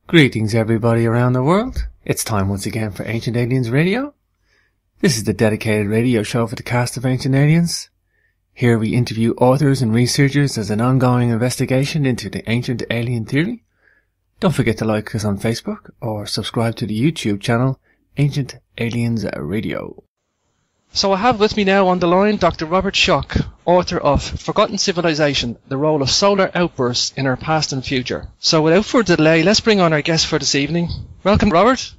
Greetings everybody around the world. It's time once again for Ancient Aliens Radio. This is the dedicated radio show for the cast of Ancient Aliens. Here we interview authors and researchers as an ongoing investigation into the ancient alien theory. Don't forget to like us on Facebook or subscribe to the YouTube channel Ancient Aliens Radio. So I have with me now on the line Dr. Robert Schoch, author of Forgotten Civilization, the Role of Solar Outbursts in Our Past and Future. So without further delay, let's bring on our guest for this evening. Welcome, Robert.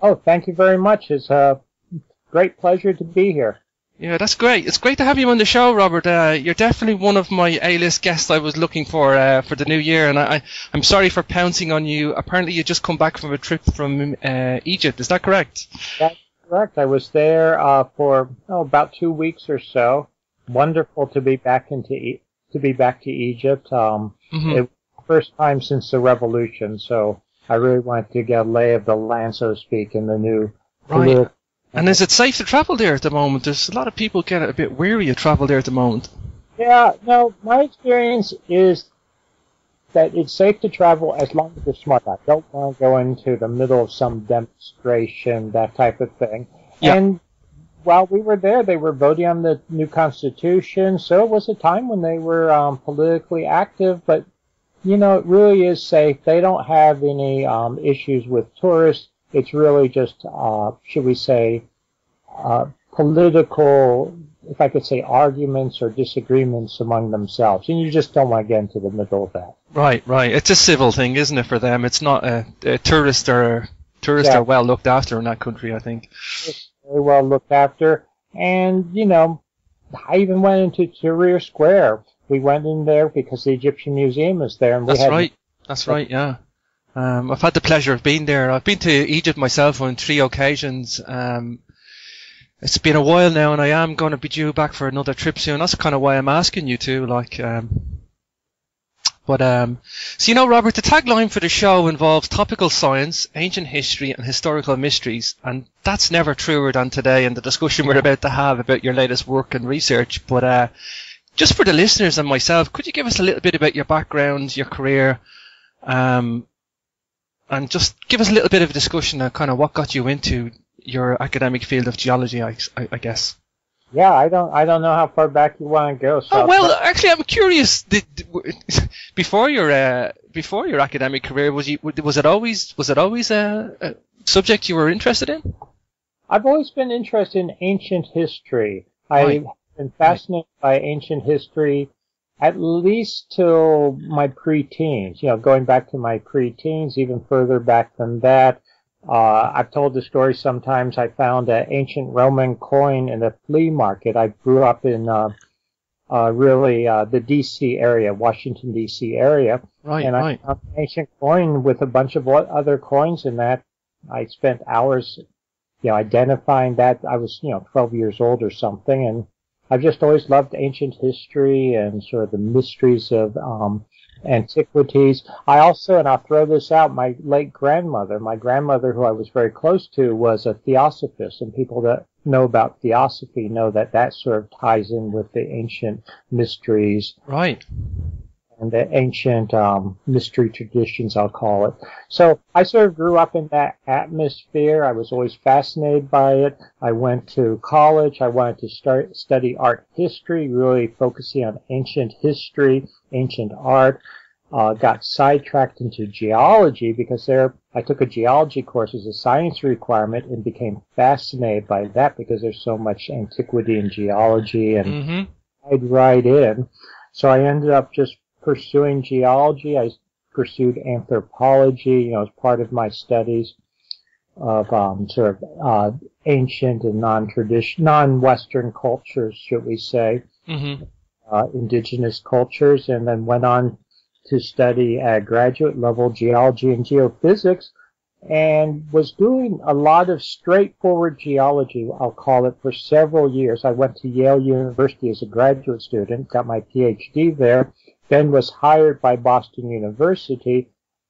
Oh, thank you very much. It's a great pleasure to be here. Yeah, that's great. It's great to have you on the show, Robert. You're definitely one of my A-list guests I was looking for the new year, and I'm sorry for pouncing on you. Apparently you just come back from a trip from Egypt. Is that correct? That's correct. I was there for about 2 weeks or so. Wonderful to be back to Egypt. It was the first time since the revolution, so I really wanted to get a lay of the land, so to speak, in the new. Right. And is it safe to travel there at the moment? There's a lot of people get a bit weary of travel there at the moment. Yeah, no, my experience is that it's safe to travel as long as you're smart. I don't want to go into the middle of some demonstration, that type of thing. Yeah. And while we were there, they were voting on the new constitution, so it was a time when they were politically active, but, you know, it really is safe. They don't have any issues with tourists. It's really just, should we say, political, if I could say, arguments or disagreements among themselves. And you just don't want to get into the middle of that. Right. It's a civil thing, isn't it, for them? It's not tourists are well looked after in that country, I think. It's very well looked after. And, you know, I even went into Tahrir Square. We went in there because the Egyptian Museum is there. And That's right, yeah. I've had the pleasure of being there. I've been to Egypt myself on 3 occasions. It's been a while now, and I am going to be due back for another trip soon. That's kind of why I'm asking you too. So you know, Robert, the tagline for the show involves topical science, ancient history, and historical mysteries, and that's never truer than today in the discussion we're about to have about your latest work and research. But just for the listeners and myself, could you give us a little bit about your background, your career? And just give us a little bit of a discussion on kind of what got you into your academic field of geology, I guess. Yeah, I don't know how far back you want to go. So Actually, I'm curious. Before your academic career, was it always a subject you were interested in? I've always been interested in ancient history. I've been fascinated by ancient history at least till my preteens, going back to my preteens, even further back than that. I've told the story sometimes. I found an ancient Roman coin in a flea market. I grew up in the D.C. area, Washington, D.C. area. I found an ancient coin with a bunch of other coins in that. I spent hours, identifying that. I was, 12 years old or something, and I've just always loved ancient history and sort of the mysteries of antiquities. I also, and I'll throw this out, my grandmother who I was very close to, was a theosophist, and people that know about theosophy know that sort of ties in with the ancient mysteries. Right. And the ancient mystery traditions, I'll call it. So I sort of grew up in that atmosphere. I was always fascinated by it. I went to college. I wanted to study art history, really focusing on ancient history, ancient art. Got sidetracked into geology because I took a geology course as a science requirement and became fascinated by that because there's so much antiquity in geology and I'd right in. So I ended up just pursuing geology. I pursued anthropology, as part of my studies of ancient and non-Western cultures, should we say, indigenous cultures, and then went on to study at graduate level geology and geophysics, and was doing a lot of straightforward geology, I'll call it, for several years. I went to Yale University as a graduate student, got my PhD there, then was hired by Boston University,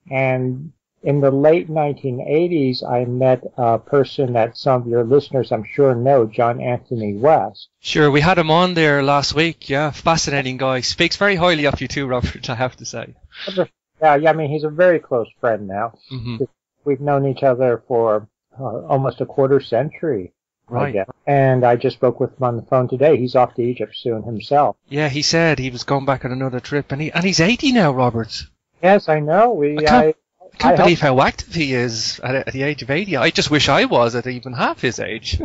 and in the late 1980s, I met a person that some of your listeners, I'm sure, know, John Anthony West. Sure, we had him on there last week. Yeah, fascinating guy. Speaks very highly of you too, Robert, I have to say. Yeah, I mean, he's a very close friend now. Hmm. We've known each other for almost a quarter century, I Right. guess. And I just spoke with him on the phone today. He's off to Egypt soon himself. Yeah, he said he was going back on another trip, and he's 80 now, Robert. Yes, I know. I can't I can't I believe helped. how active he is at the age of 80. I just wish I was at even half his age.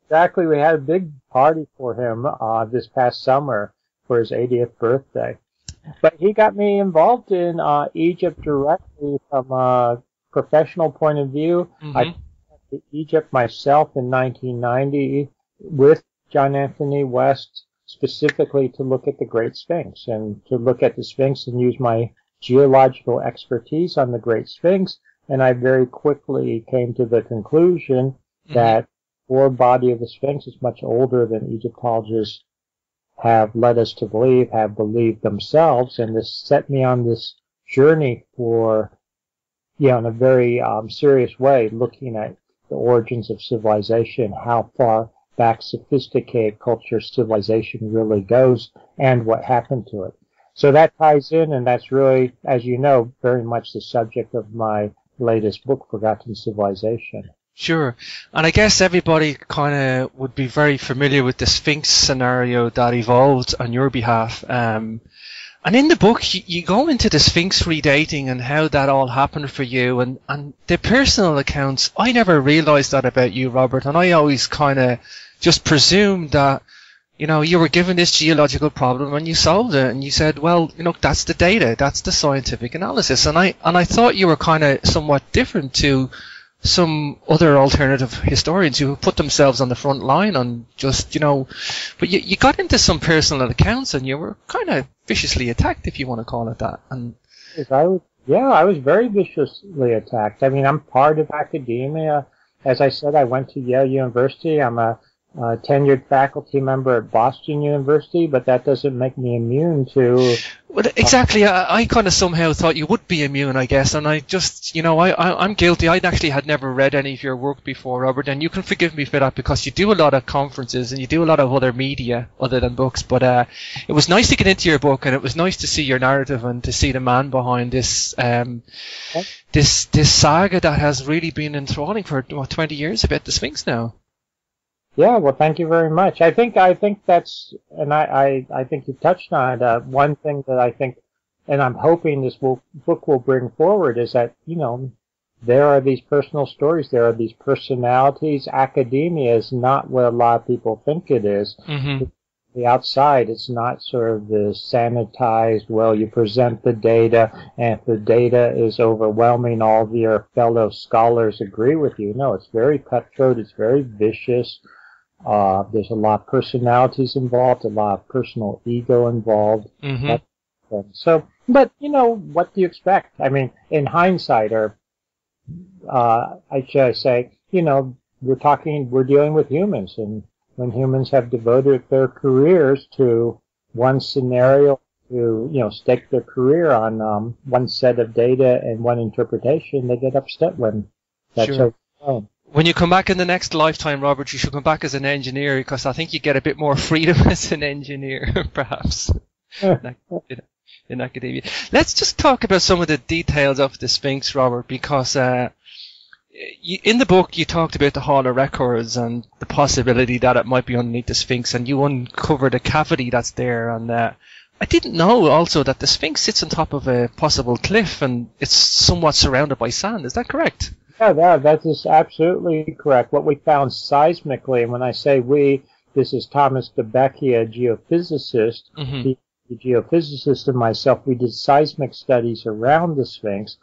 Exactly. We had a big party for him this past summer for his 80th birthday. But he got me involved in Egypt directly from a professional point of view. I Hmm. went to Egypt myself in 1990 with John Anthony West specifically to look at the Great Sphinx and to look at the Sphinx and use my geological expertise on the Great Sphinx. And I very quickly came to the conclusion Hmm. that the core body of the Sphinx is much older than Egyptologists have led us to believe, have believed themselves, and this set me on this journey for, in a very serious way, looking at the origins of civilization, how far back sophisticated culture civilization really goes, and what happened to it. So that ties in, and that's really, as you know, very much the subject of my latest book, Forgotten Civilization. Sure. And I guess everybody kind of would be very familiar with the Sphinx scenario that evolved on your behalf. And in the book, you go into the Sphinx redating and how that all happened for you, and the personal accounts. I never realized that about you, Robert, and I always kind of just presumed that, you were given this geological problem and you solved it, and you said, well, that's the data, that's the scientific analysis, and I thought you were kind of somewhat different to some other alternative historians who put themselves on the front line on just, but you got into some personal accounts and you were kind of viciously attacked, if you want to call it that. And I was very viciously attacked. I mean, I'm part of academia. As I said, I went to Yale University. I'm a tenured faculty member at Boston University, but that doesn't make me immune to. well, exactly, I kind of somehow thought you would be immune, I guess, and I just, I'm guilty. I actually had never read any of your work before, Robert, and you can forgive me for that because you do a lot of conferences and you do a lot of other media other than books, but it was nice to get into your book, and it was nice to see your narrative and to see the man behind this this saga that has really been enthralling for 20 years about the Sphinx now. Yeah, well, thank you very much. I think that's, and I think you've touched on it. One thing that I think, and I'm hoping this book will bring forward is that, there are these personal stories, there are these personalities. Academia is not what a lot of people think it is. Mm-hmm. The outside, it's not sort of the sanitized, well, you present the data, and if the data is overwhelming, all of your fellow scholars agree with you. No, it's very cutthroat, it's very vicious. There's a lot of personalities involved, a lot of personal ego involved. Mm-hmm. So, but, what do you expect? I mean, in hindsight, or I should say, we're dealing with humans, and when humans have devoted their careers to one scenario, to, stake their career on one set of data and one interpretation, they get upset when that's Sure. overthrown. When you come back in the next lifetime, Robert, you should come back as an engineer because I think you get a bit more freedom as an engineer, perhaps, in academia. Let's just talk about some of the details of the Sphinx, Robert, because in the book you talked about the Hall of Records and the possibility that it might be underneath the Sphinx, and you uncovered a cavity that's there. And I didn't know also that the Sphinx sits on top of a possible cliff and it's somewhat surrounded by sand. Is that correct? Yeah, that is absolutely correct. What we found seismically, and when I say we, this is Thomas DeBecke, a geophysicist. Mm-hmm. The geophysicist and myself, we did seismic studies around the Sphinx.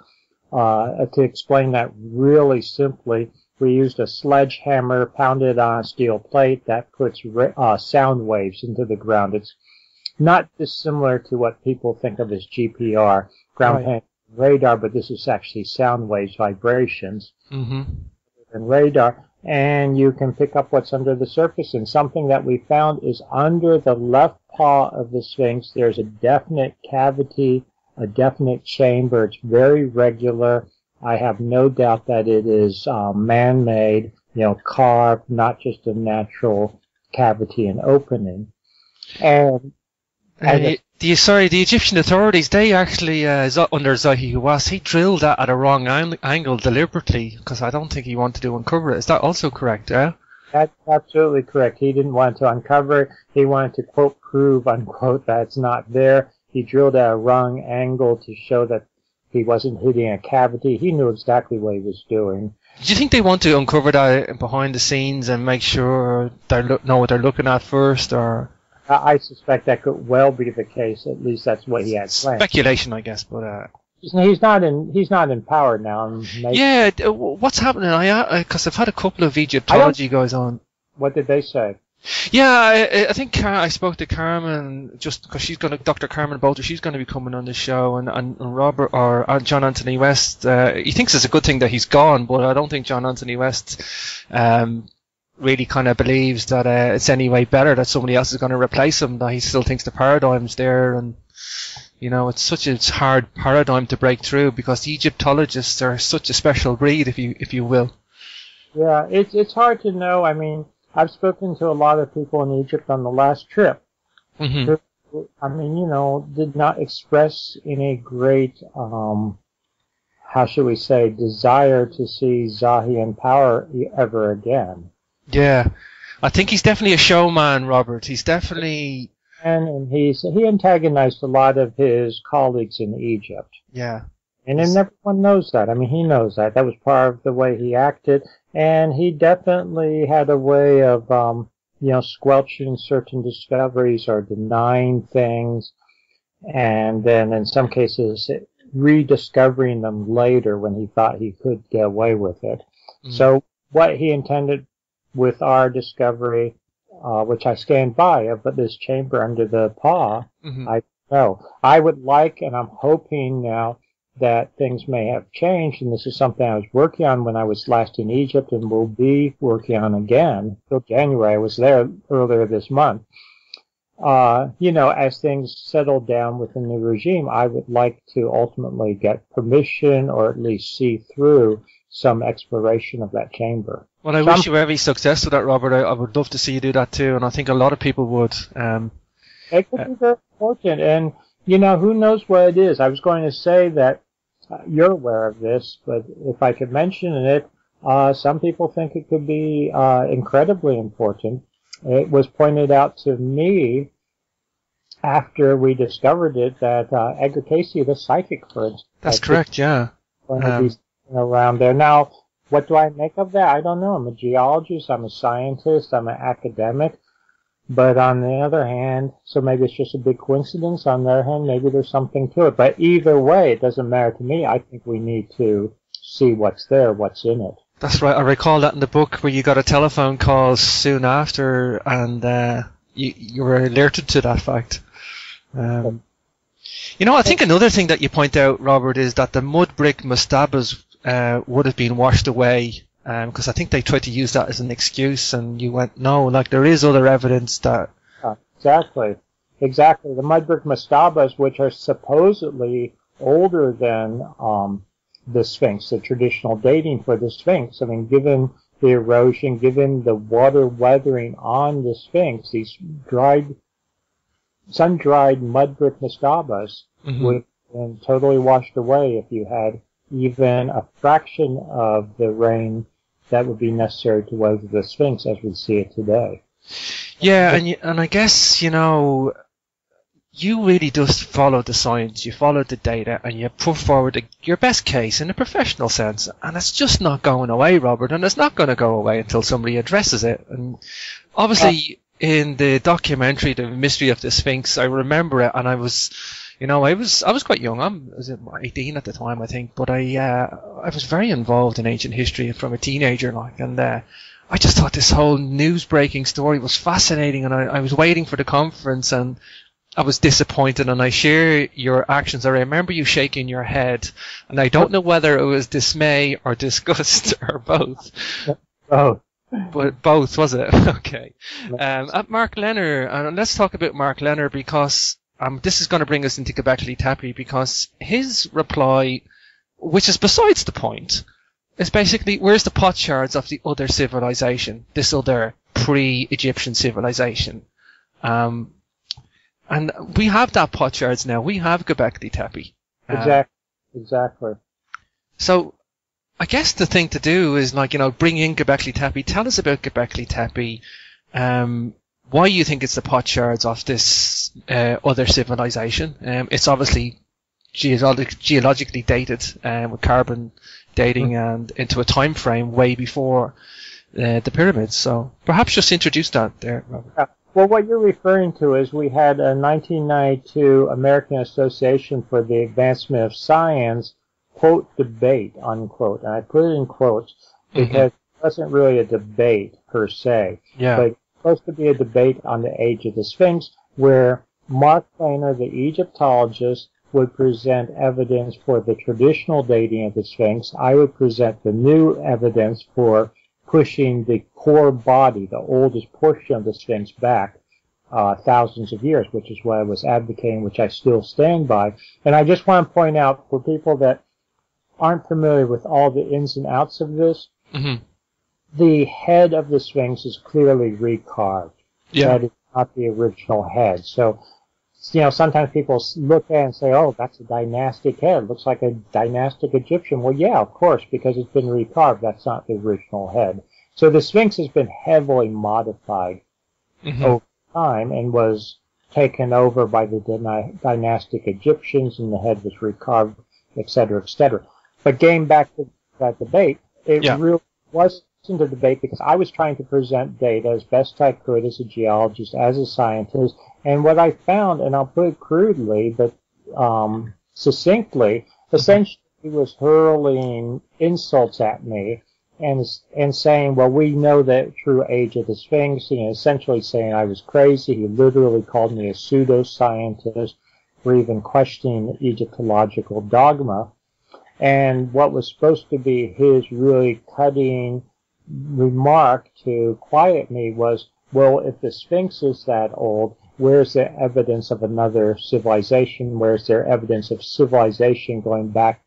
To explain that really simply, we used a sledgehammer pounded on a steel plate that puts sound waves into the ground. It's not dissimilar to what people think of as GPR, ground penetrating radar, but this is actually sound waves, vibrations, Mm-hmm. and radar, and you can pick up what's under the surface. And something that we found is under the left paw of the Sphinx, there's a definite cavity, a definite chamber. It's very regular. I have no doubt that it is man-made, carved, not just a natural cavity and opening. And And the Egyptian authorities, they actually, under Zahi Hawass, he drilled that at a wrong angle deliberately, because I don't think he wanted to uncover it. Is that also correct, yeah? That's absolutely correct. He didn't want to uncover it. He wanted to, quote, prove, unquote, that it's not there. He drilled at a wrong angle to show that he wasn't hitting a cavity. He knew exactly what he was doing. Do you think they want to uncover that behind the scenes and make sure they know what they're looking at first, or? I suspect that could well be the case. At least that's what he had planned. Speculation, I guess, but he's not in power now. Yeah, what's happening? Because I've had a couple of Egyptology guys on. What did they say? Yeah, I think I spoke to Carmen just because Dr. Carmen Bolter, she's going to be coming on the show, and Robert or John Anthony West. He thinks it's a good thing that he's gone, but I don't think John Anthony West really kind of believes that it's any way better that somebody else is going to replace him. That he still thinks the paradigm's there, and it's such a hard paradigm to break through because the Egyptologists are such a special breed, if you will. Yeah, it's hard to know. I mean, I've spoken to a lot of people in Egypt on the last trip. Mm-hmm. Who, I mean, did not express any great, how should we say, desire to see Zahi in power ever again. Yeah, I think he's definitely a showman, Robert. He's definitely... And he antagonized a lot of his colleagues in Egypt. Yeah. And everyone knows that. I mean, he knows that. That was part of the way he acted. And he definitely had a way of, squelching certain discoveries or denying things. And then in some cases, rediscovering them later when he thought he could get away with it. Mm. So what he intended with our discovery, which I stand by, but this chamber under the paw, mm-hmm. I don't know. I would like, and I'm hoping now, that things may have changed, and this is something I was working on when I was last in Egypt and will be working on again till January. I was there earlier this month. As things settle down within the regime, I would like to ultimately get permission or at least see through some exploration of that chamber. Well, I wish you every success with that, Robert. I would love to see you do that too, and I think a lot of people would. It could be very important, and who knows what it is. I was going to say that you're aware of this, but if I could mention it, some people think it could be incredibly important. It was pointed out to me after we discovered it that Edgar Casey, the psychic, for instance. That's correct, yeah. Going to be around there. Now, what do I make of that? I don't know. I'm a geologist, I'm a scientist, I'm an academic. But on the other hand, so maybe it's just a big coincidence. On the other hand, maybe there's something to it. But either way, it doesn't matter to me. I think we need to see what's there, what's in it. That's right. I recall that in the book where you got a telephone call soon after, and you were alerted to that fact. I think another thing that you point out, Robert, is that the mud brick mastabas would have been washed away. Because I think they tried to use that as an excuse, and you went, no, there is other evidence that... Exactly. The mud brick mastabas, which are supposedly older than the Sphinx, the traditional dating for the Sphinx. I mean, given the erosion, given the water weathering on the Sphinx, these sun-dried mud brick mastabas mm-hmm. would have been totally washed away if you had even a fraction of the rain that would be necessary to weather the Sphinx as we see it today. Yeah, and I guess, you really just follow the science, you follow the data, and you put forward your best case in a professional sense, and it's just not going away, Robert, and it's not going to go away until somebody addresses it. And obviously, in the documentary, The Mystery of the Sphinx, I remember it, and I was quite young. I was 18 at the time, I think, but I was very involved in ancient history from a teenager, and I just thought this whole news breaking story was fascinating, and I was waiting for the conference, and I was disappointed, and I share your actions. I remember you shaking your head, and I don't know whether it was dismay or disgust or both. Both. But both, was it? Okay. At Mark Lenner, and let's talk about Mark Lenner, because this is going to bring us into Göbekli Tepe, because his reply, which is besides the point, is basically, where's the potsherds of the other civilization, this other pre-Egyptian civilization? And we have that potsherds now. We have Göbekli Tepe. Exactly. So I guess the thing to do is, like, bring in Göbekli Tepe. Tell us about Göbekli Tepe. Why you think it's the potsherds of this other civilization. It's obviously geologically dated with carbon dating and into a time frame way before the pyramids. So perhaps just introduce that there, Robert. Yeah. Well, what you're referring to is we had a 1992 American Association for the Advancement of Science quote debate, unquote. And I put it in quotes because it wasn't really a debate per se. Yeah. But it's supposed to be a debate on the age of the Sphinx, where Mark Planer, the Egyptologist, would present evidence for the traditional dating of the Sphinx. I would present the new evidence for pushing the core body, the oldest portion of the Sphinx, back thousands of years, which is what I was advocating, which I still stand by. And I just want to point out for people that aren't familiar with all the ins and outs of this, the head of the Sphinx is clearly recarved. Yeah. That is not the original head. So, sometimes people look at it and say, oh, that's a dynastic head. Looks like a dynastic Egyptian. Well, yeah, of course, because it's been recarved. That's not the original head. So the Sphinx has been heavily modified over time and was taken over by the dynastic Egyptians, and the head was recarved, et cetera, et cetera. But getting back to that debate, it really wasn't a debate because I was trying to present data as best I could as a geologist, as a scientist, and what I found, and I'll put it crudely but succinctly, essentially he was hurling insults at me and saying, well, we know the true age of the Sphinx, essentially saying I was crazy. He literally called me a pseudoscientist for even questioning Egyptological dogma. And what was supposed to be his really cutting remark to quiet me was, well, if the Sphinx is that old, where's the evidence of another civilization? Where's there evidence of civilization going back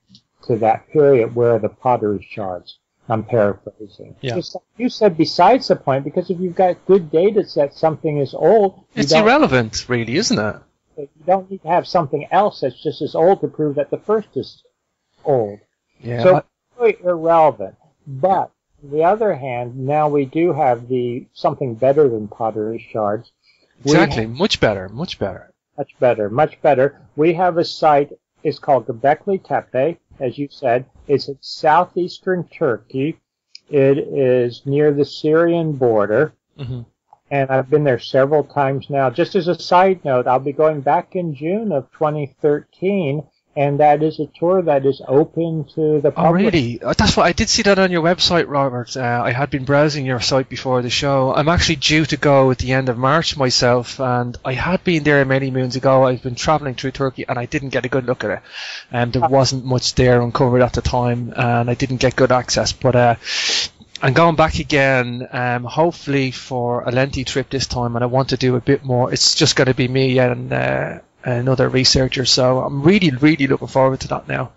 to that period? Where are the pottery shards? I'm paraphrasing. Yeah. You said besides the point, because if you've got good data that something is old, it's irrelevant, really, isn't it? You don't need to have something else that's just as old to prove that the first is old. Yeah. So it's really irrelevant. But on the other hand, now we do have something better than pottery shards. Exactly. Much better. Much better. Much better. Much better. We have a site. It's called Göbekli Tepe, as you said. It's in southeastern Turkey. It is near the Syrian border. And I've been there several times now. Just as a side note, I'll be going back in June of 2013. And that is a tour that is open to the public. Oh, really? That's what I did see that on your website, Robert. I had been browsing your site before the show. I'm actually due to go at the end of March myself, and I had been there many moons ago. I've been travelling through Turkey, and I didn't get a good look at it. And there wasn't much there uncovered at the time, and I didn't get good access. But I'm going back again, hopefully for a lengthy trip this time, and I want to do a bit more. It's just going to be me and another researcher, so I'm really, really looking forward to that now.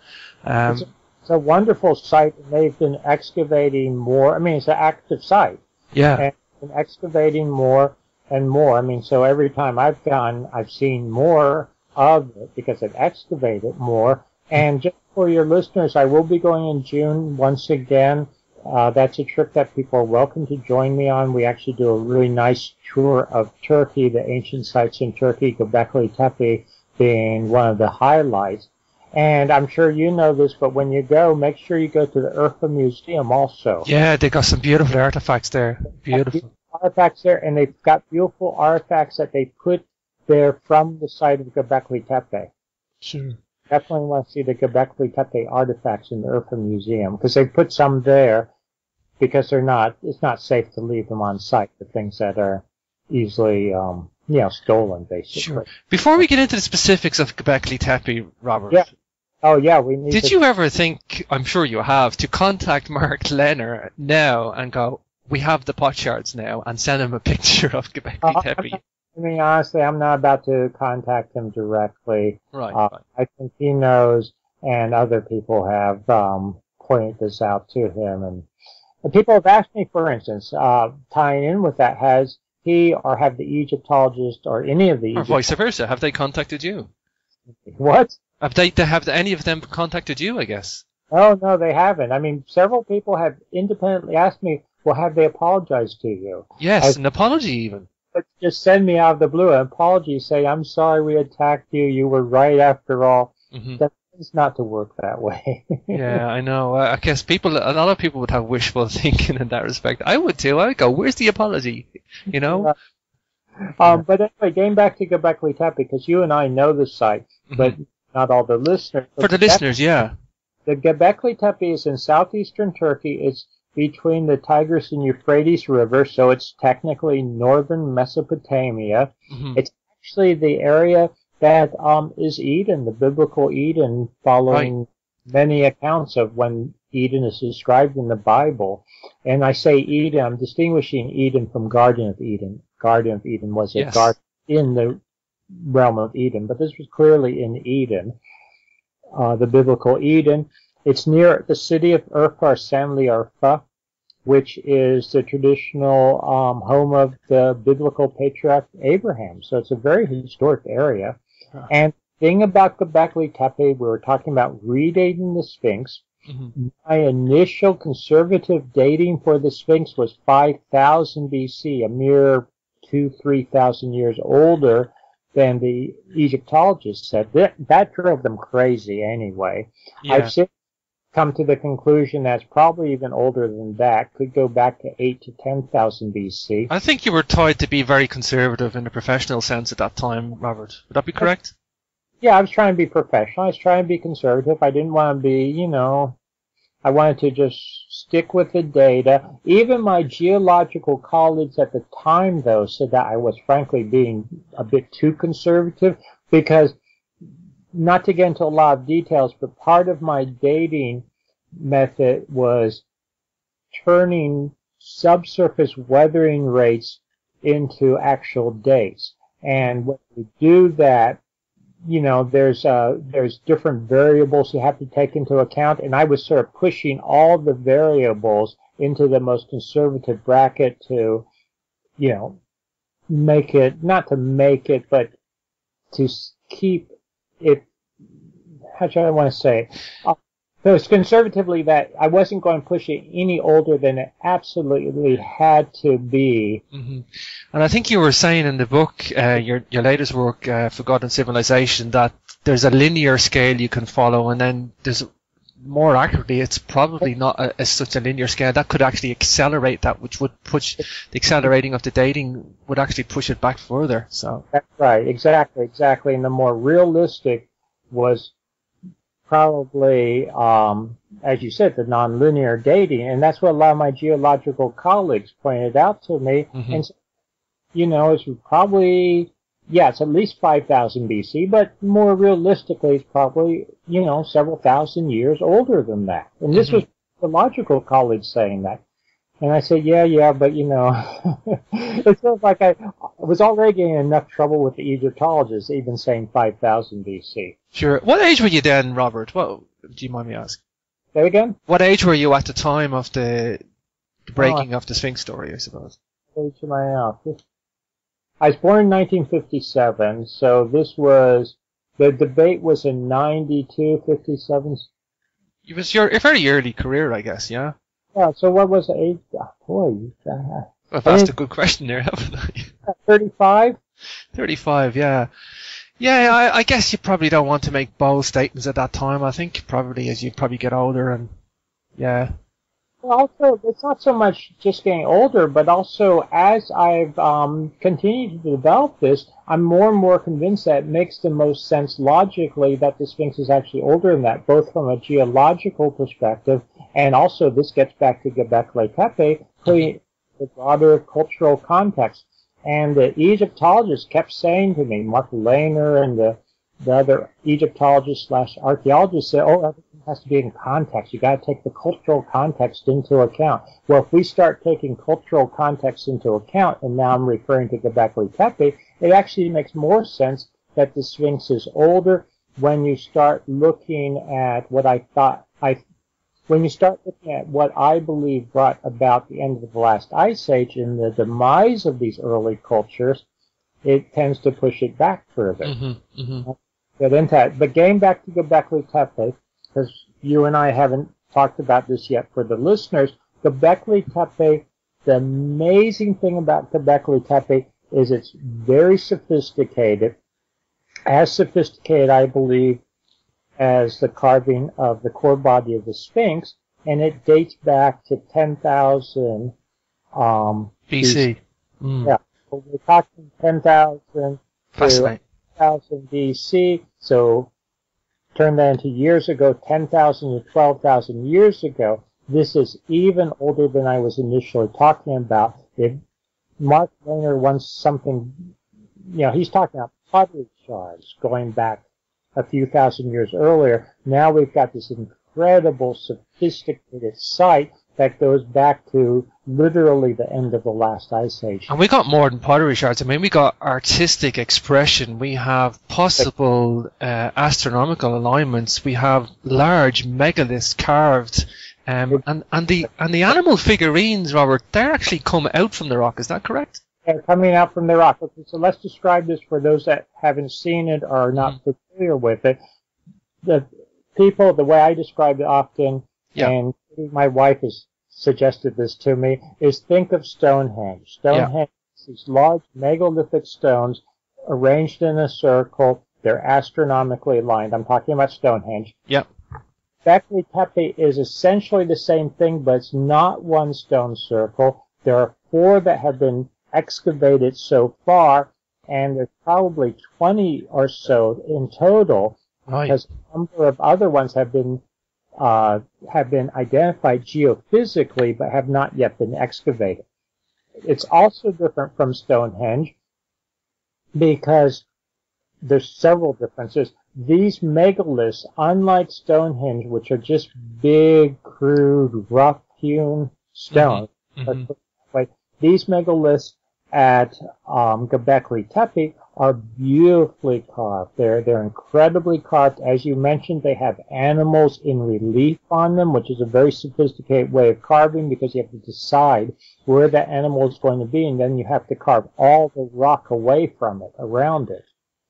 It's a wonderful site, and they've been excavating more. I mean, it's an active site. Yeah. And been excavating more and more. I mean, so every time I've gone, I've seen more of it because they've excavated more. And just for your listeners, I will be going in June once again. That's a trip that people are welcome to join me on. We actually do a really nice tour of Turkey, the ancient sites in Turkey, Göbekli Tepe being one of the highlights. And I'm sure you know this, but when you go, make sure you go to the Urfa Museum also. Yeah, they got some beautiful artifacts there. Beautiful artifacts there, and they've got beautiful artifacts that they put there from the site of Göbekli Tepe. Sure. Definitely want to see the Göbekli Tepe artifacts in the Urfa Museum, because they put some there because it's not safe to leave them on site, the things that are easily, stolen, basically. Sure. Before we get into the specifics of Göbekli Tepe, Robert. Yeah. Oh, yeah, Did you ever think, I'm sure you have, to contact Mark Lenner now and go, we have the potsherds now, and send him a picture of Göbekli Tepe? I mean, honestly, I'm not about to contact him directly. Right. I think he knows, and other people have pointed this out to him. And people have asked me, for instance, tying in with that, has he or have the Egyptologist or any of the Or vice versa. Have they contacted you? What? Have any of them contacted you, I guess? Oh, no, they haven't. I mean, several people have independently asked me, well, have they apologized to you? Yes, an apology even. But just send me out of the blue an apology, say, I'm sorry we attacked you, you were right after all. Mm-hmm. That tends not to work that way. Yeah, I know. I guess a lot of people would have wishful thinking in that respect. I would too. I'd go, where's the apology? You know? But anyway, getting back to Göbekli Tepe, because you and I know the site, but not all the listeners. For the listeners, yeah. The Göbekli Tepe is in southeastern Turkey. It's between the Tigris and Euphrates River, so it's technically northern Mesopotamia. Mm-hmm. It's actually the area that is Eden, the biblical Eden, following many accounts of when Eden is described in the Bible. And I say Eden, I'm distinguishing Eden from Garden of Eden. Garden of Eden was a garden in the realm of Eden, but this was clearly in Eden, the biblical Eden. It's near the city of Urfa, or Sanli Urfa, which is the traditional home of the biblical patriarch Abraham. So it's a very historic area. And the thing about Göbekli Tepe, we were talking about redating the Sphinx. Mm-hmm. My initial conservative dating for the Sphinx was 5000 BC, a mere 2,000-3,000 years older than the Egyptologists said. That drove them crazy anyway. Yeah. I've since come to the conclusion that's probably even older than that, could go back to 8,000 to 10,000 BC. I think you were taught to be very conservative in a professional sense at that time, Robert. Would that be correct? Yeah, I was trying to be professional. I was trying to be conservative. I didn't want to be, I wanted to just stick with the data. Even my geological colleagues at the time, though, said that I was frankly being a bit too conservative because, not to get into a lot of details, but part of my dating method was turning subsurface weathering rates into actual dates. And when you do that, there's different variables you have to take into account, and I was sort of pushing all the variables into the most conservative bracket to, make it, not to make it, but to keep it, how should I want to say it? So it's conservatively that I wasn't going to push it any older than it absolutely had to be. Mm-hmm. And I think you were saying in the book, your latest work, Forgotten Civilization, that there's a linear scale you can follow, and then there's more accurately, it's probably not such a linear scale. That could actually accelerate that, which would push the accelerating of the dating would actually push it back further. So that's right, exactly. And the more realistic was probably, as you said, the nonlinear dating, and that's what a lot of my geological colleagues pointed out to me. Mm-hmm. And it's probably, it's at least 5,000 BC, but more realistically, it's probably, several thousand years older than that. And this was the geological colleagues saying that. And I said, yeah, but it feels like I was already getting enough trouble with the Egyptologists, even saying 5,000 BC. Sure. What age were you then, Robert? What do you mind me asking? Say again? What age were you at the time of the breaking of the Sphinx story, I suppose? What age am I now? I was born in 1957, so this was, the debate was in 92, 57. It was your very early career, I guess, yeah? Yeah, so what was the age? Oh, boy. I've asked a good question there, haven't I? 35? 35, yeah. Yeah, I guess you probably don't want to make bold statements at that time. I think probably as you probably get older and, yeah. Well, also, it's not so much just getting older, but also as I've continued to develop this, I'm more and more convinced that it makes the most sense logically that the Sphinx is actually older than that, both from a geological perspective, and also this gets back to Göbekli Tepe, the broader cultural context. And the Egyptologists kept saying to me, Mark Lehner and the other Egyptologists/archaeologists said, everything has to be in context. You got to take the cultural context into account. Well, if we start taking cultural context into account, and now I'm referring to Göbekli Tepe, it actually makes more sense that the Sphinx is older when you start looking at what I when you start looking at what I believe brought about the end of the last ice age and the demise of these early cultures, it tends to push it back further. Mm-hmm, mm-hmm. Get into that. But getting back to Göbekli Tepe, because you and I haven't talked about this yet for the listeners, Göbekli Tepe, the amazing thing about Göbekli Tepe is it's very sophisticated, as sophisticated, I believe, as the carving of the core body of the Sphinx, and it dates back to 10,000 BC. Mm. Yeah, so we're talking 10,000 to Fascinating. 10,000 BC, so turn that into years ago, 10,000 to 12,000 years ago. This is even older than I was initially talking about. If Mark Rayner wants something, he's talking about pottery shards going back a few thousand years earlier. Now we've got this incredible, sophisticated site that goes back to literally the end of the last ice age. And we got more than pottery shards. I mean, we got artistic expression. We have possible astronomical alignments. We have large megaliths carved. And the animal figurines, Robert, they're actually come out from the rock. Is that correct? They're coming out from the rock. Okay, so let's describe this for those that haven't seen it or are not familiar with it. The people, the way I describe it often, and my wife has suggested this to me, is think of Stonehenge. Stonehenge is these large megalithic stones arranged in a circle. They're astronomically aligned. I'm talking about Stonehenge. Yep. Göbekli Tepe is essentially the same thing, but it's not one stone circle. There are 4 that have been excavated so far, and there's probably 20 or so in total, because a number of other ones have been identified geophysically, but have not yet been excavated. It's also different from Stonehenge because there's several differences. These megaliths, unlike Stonehenge, which are just big, crude, rough-hewn stones, these megaliths at Göbekli Tepe are beautifully carved. They're incredibly carved. As you mentioned, they have animals in relief on them, which is a very sophisticated way of carving because you have to decide where that animal is going to be, and then you have to carve all the rock away from it, around it.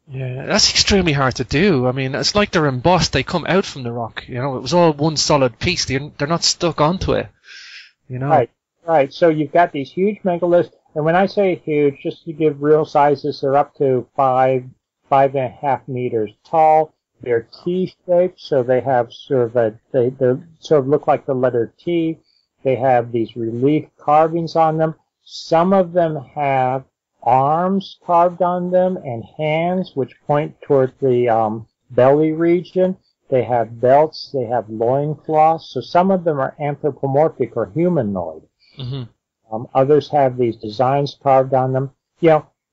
Yeah, that's extremely hard to do. I mean, it's like they're embossed. They come out from the rock. It was all one solid piece. They're not stuck onto it. Right. So you've got these huge megaliths, and when I say huge, just to give real sizes, they're up to 5.5 meters tall. They're T-shaped, so they have they sort of look like the letter T. They have these relief carvings on them. Some of them have arms carved on them and hands which point toward the belly region. They have belts, they have loincloths, so some of them are anthropomorphic or humanoid. Others have these designs carved on them.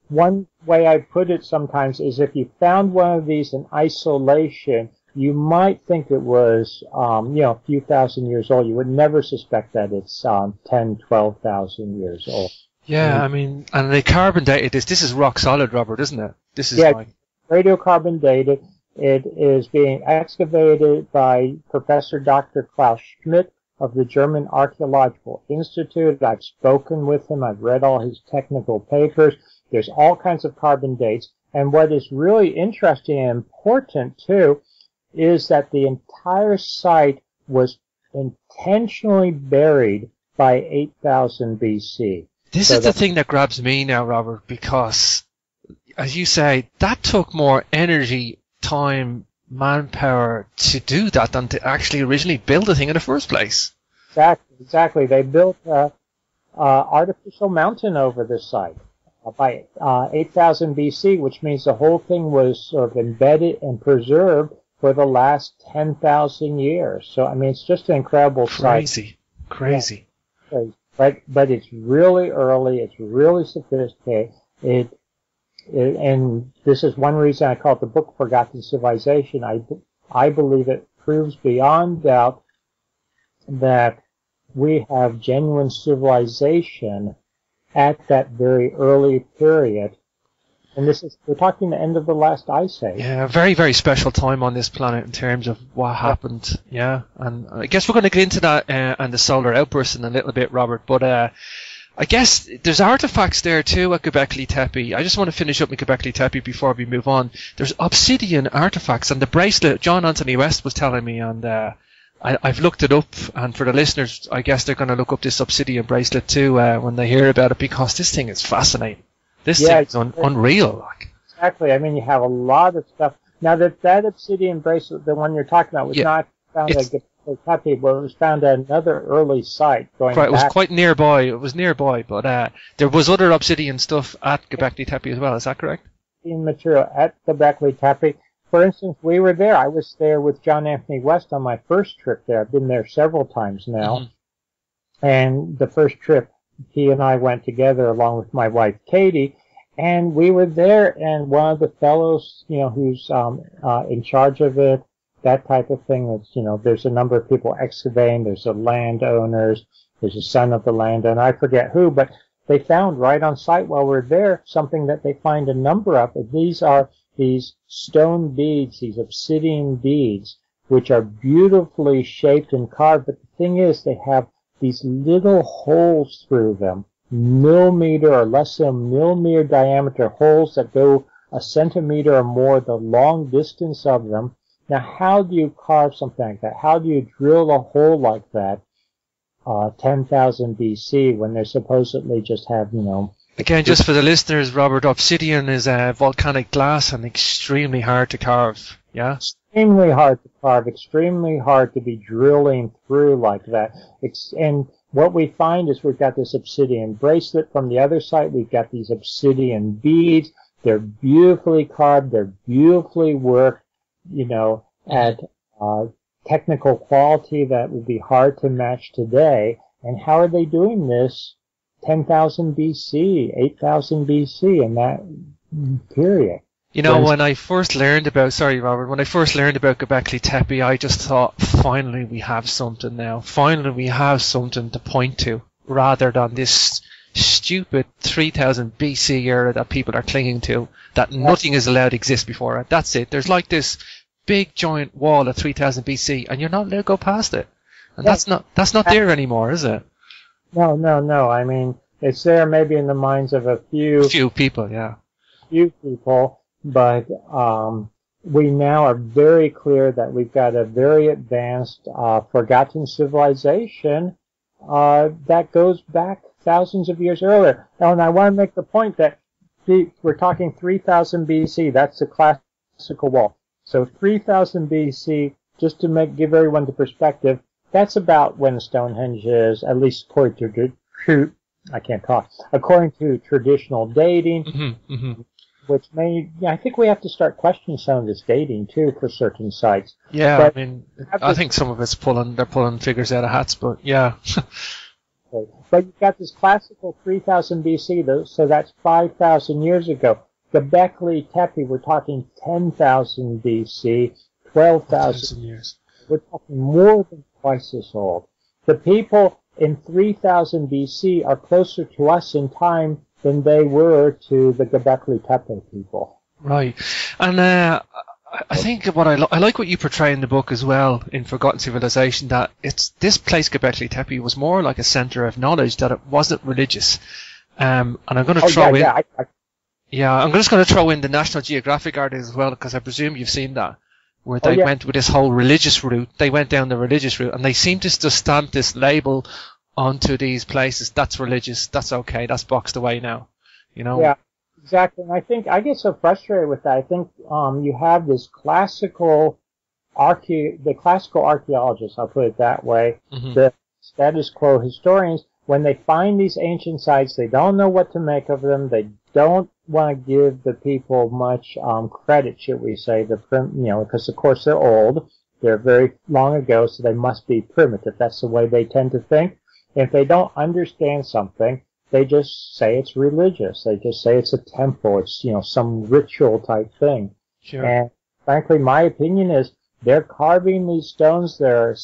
One way I put it sometimes is if you found one of these in isolation, you might think it was a few thousand years old. You would never suspect that it's 10, 12,000 years old. Yeah, I mean, and they carbon dated this. This is rock solid, Robert, isn't it? This is radiocarbon dated. It is being excavated by Professor Dr. Klaus Schmidt of the German Archaeological Institute. I've spoken with him. I've read all his technical papers. There's all kinds of carbon dates. And what is really interesting and important, too, is that the entire site was intentionally buried by 8,000 BC. This is the thing that grabs me now, Robert, because, as you say, that took more energy, time, manpower to do that than to actually originally build the thing in the first place. Exactly. They built an artificial mountain over this site by 8,000 BC, which means the whole thing was sort of embedded and preserved for the last 10,000 years. So, I mean, it's just an incredible site. Crazy. Yeah. But it's really early. It's really sophisticated. And this is one reason I call it the book Forgotten Civilization. I believe it proves beyond doubt that we have genuine civilization at that very early period And we're talking the end of the last ice age. Yeah, a very, very special time on this planet in terms of what happened. Yeah, and I guess we're going to get into that and the solar outburst in a little bit, Robert. But I guess there's artifacts there too at Göbekli Tepe. I just want to finish up with Göbekli Tepe before we move on. There's obsidian artifacts, and the bracelet John Anthony West was telling me, and I've looked it up. And for the listeners, I guess they're going to look up this obsidian bracelet too when they hear about it, because this thing is fascinating. This thing is unreal. Like. Exactly. I mean, you have a lot of stuff. Now, that obsidian bracelet, the one you're talking about, was not found at Göbekli Tepe, but it was found at another early site. Right, it was quite nearby. It was nearby, but there was other obsidian stuff at Göbekli Tepe as well. Is that correct? Material at Göbekli Tepe. For instance, we were there. I was there with John Anthony West on my first trip there. I've been there several times now. Mm-hmm. And the first trip, he and I went together along with my wife, Katie, and we were there, and one of the fellows, who's in charge of it, that type of thing, it's, there's a number of people excavating, there's the landowners, there's a son of the landowner, I forget who, but they found right on site while we're there something that they find a number of, and these are these stone beads, these obsidian beads, which are beautifully shaped and carved, but the thing is, they have these little holes through them, millimeter or less than a millimeter diameter holes that go a centimeter or more the long distance of them. Now, how do you carve something like that? How do you drill a hole like that 10,000 BC when they supposedly just have, Again, just for the listeners, Robert, obsidian is volcanic glass and extremely hard to carve, yeah? Extremely hard to carve, extremely hard to be drilling through like that. And what we find is we've got this obsidian bracelet. From the other side, we've got these obsidian beads. They're beautifully carved. They're beautifully worked, at technical quality that would be hard to match today. And how are they doing this 10,000 BC, 8,000 BC in that period? When I first learned about, Göbekli Tepe, I just thought, finally we have something now. Finally we have something to point to, rather than this stupid 3000 BC era that people are clinging to, that nothing is allowed to exist before it. That's it. There's like this big giant wall at 3000 BC, and you're not allowed to go past it. And that's not there anymore, is it? No. I mean, it's there maybe in the minds of a few people, yeah. Few people. But we now are very clear that we've got a very advanced, forgotten civilization that goes back thousands of years earlier. Now, and I want to make the point that we're talking 3000 BC. That's the classical wall. So 3000 BC, just to give everyone the perspective, that's about when Stonehenge is, at least according to traditional dating. Mm-hmm, mm-hmm. Which I think we have to start questioning some of this dating too for certain sites. Yeah, but I think some of it's they're pulling figures out of hats, but yeah. Okay. But you've got this classical 3000 BC, though, so that's 5,000 years ago. Göbekli Tepe, we're talking 10,000 BC, 12,000 years. We're talking more than twice as old. The people in 3000 BC are closer to us in time than they were to the Göbekli Tepe people. Right. And I think what I like what you portray in the book as well, in Forgotten Civilization, that this place, Göbekli Tepe, was more like a center of knowledge, that it wasn't religious. And I'm going to throw in... I'm just going to throw in the National Geographic article as well, because I presume you've seen that, where they went with this whole religious route. They went down the religious route, and they seem to just stamp this label onto these places. That's religious. That's okay. That's boxed away now. Yeah, exactly. And I get so frustrated with that. I think you have this classical archaeologists, I'll put it that way, mm-hmm. The status quo historians, when they find these ancient sites, they don't know what to make of them. They don't want to give the people much credit, should we say, because of course they're old. They're very long ago, so they must be primitive. That's the way they tend to think. If they don't understand something, they just say it's religious. They just say it's a temple. It's, some ritual type thing. Sure. And frankly, my opinion is they're carving these stones. They're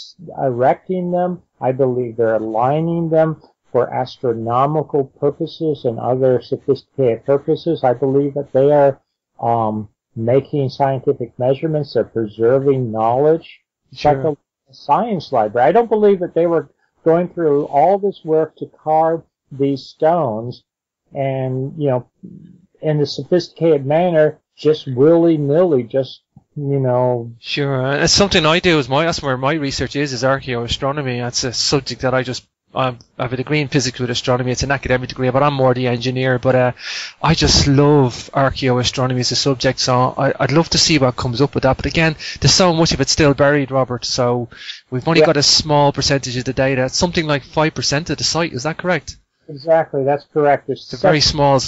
erecting them. I believe they're aligning them. for astronomical purposes and other sophisticated purposes. I believe that they are making scientific measurements. They're preserving knowledge. It's like a science library. I don't believe that they were going through all this work to carve these stones and, in a sophisticated manner, just willy-nilly, Sure. It's something I do. That's where my research is archaeoastronomy. That's a subject that I have a degree in physics with astronomy. It's an academic degree, but I'm more the engineer. But I just love archaeoastronomy as a subject, so I'd love to see what comes up with that. But again, there's so much of it still buried, Robert. So we've only got a small percentage of the data. It's something like 5% of the site. Is that correct? Exactly, that's correct. It's a very small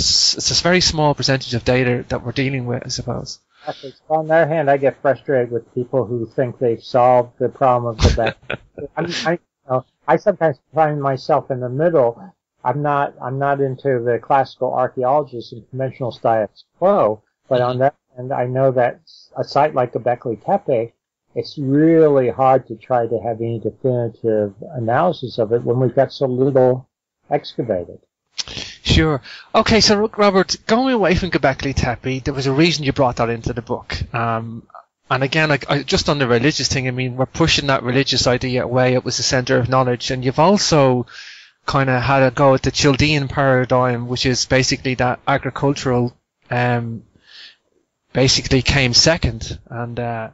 percentage of data that we're dealing with, I suppose. Exactly. On the other hand, I get frustrated with people who think they've solved the problem of the back. I sometimes find myself in the middle. I'm not into the classical archaeologists and conventional status quo, but on that end, I know that a site like Göbekli Tepe, it's really hard to try to have any definitive analysis of it when we've got so little excavated. Sure. Okay, so Robert, going away from Göbekli Tepe, there was a reason you brought that into the book. And again, I just on the religious thing, I mean, we're pushing that religious idea away. It was the center of knowledge. And you've also kind of had a go at the Chaldean paradigm, which is basically that agricultural, basically came second. And, I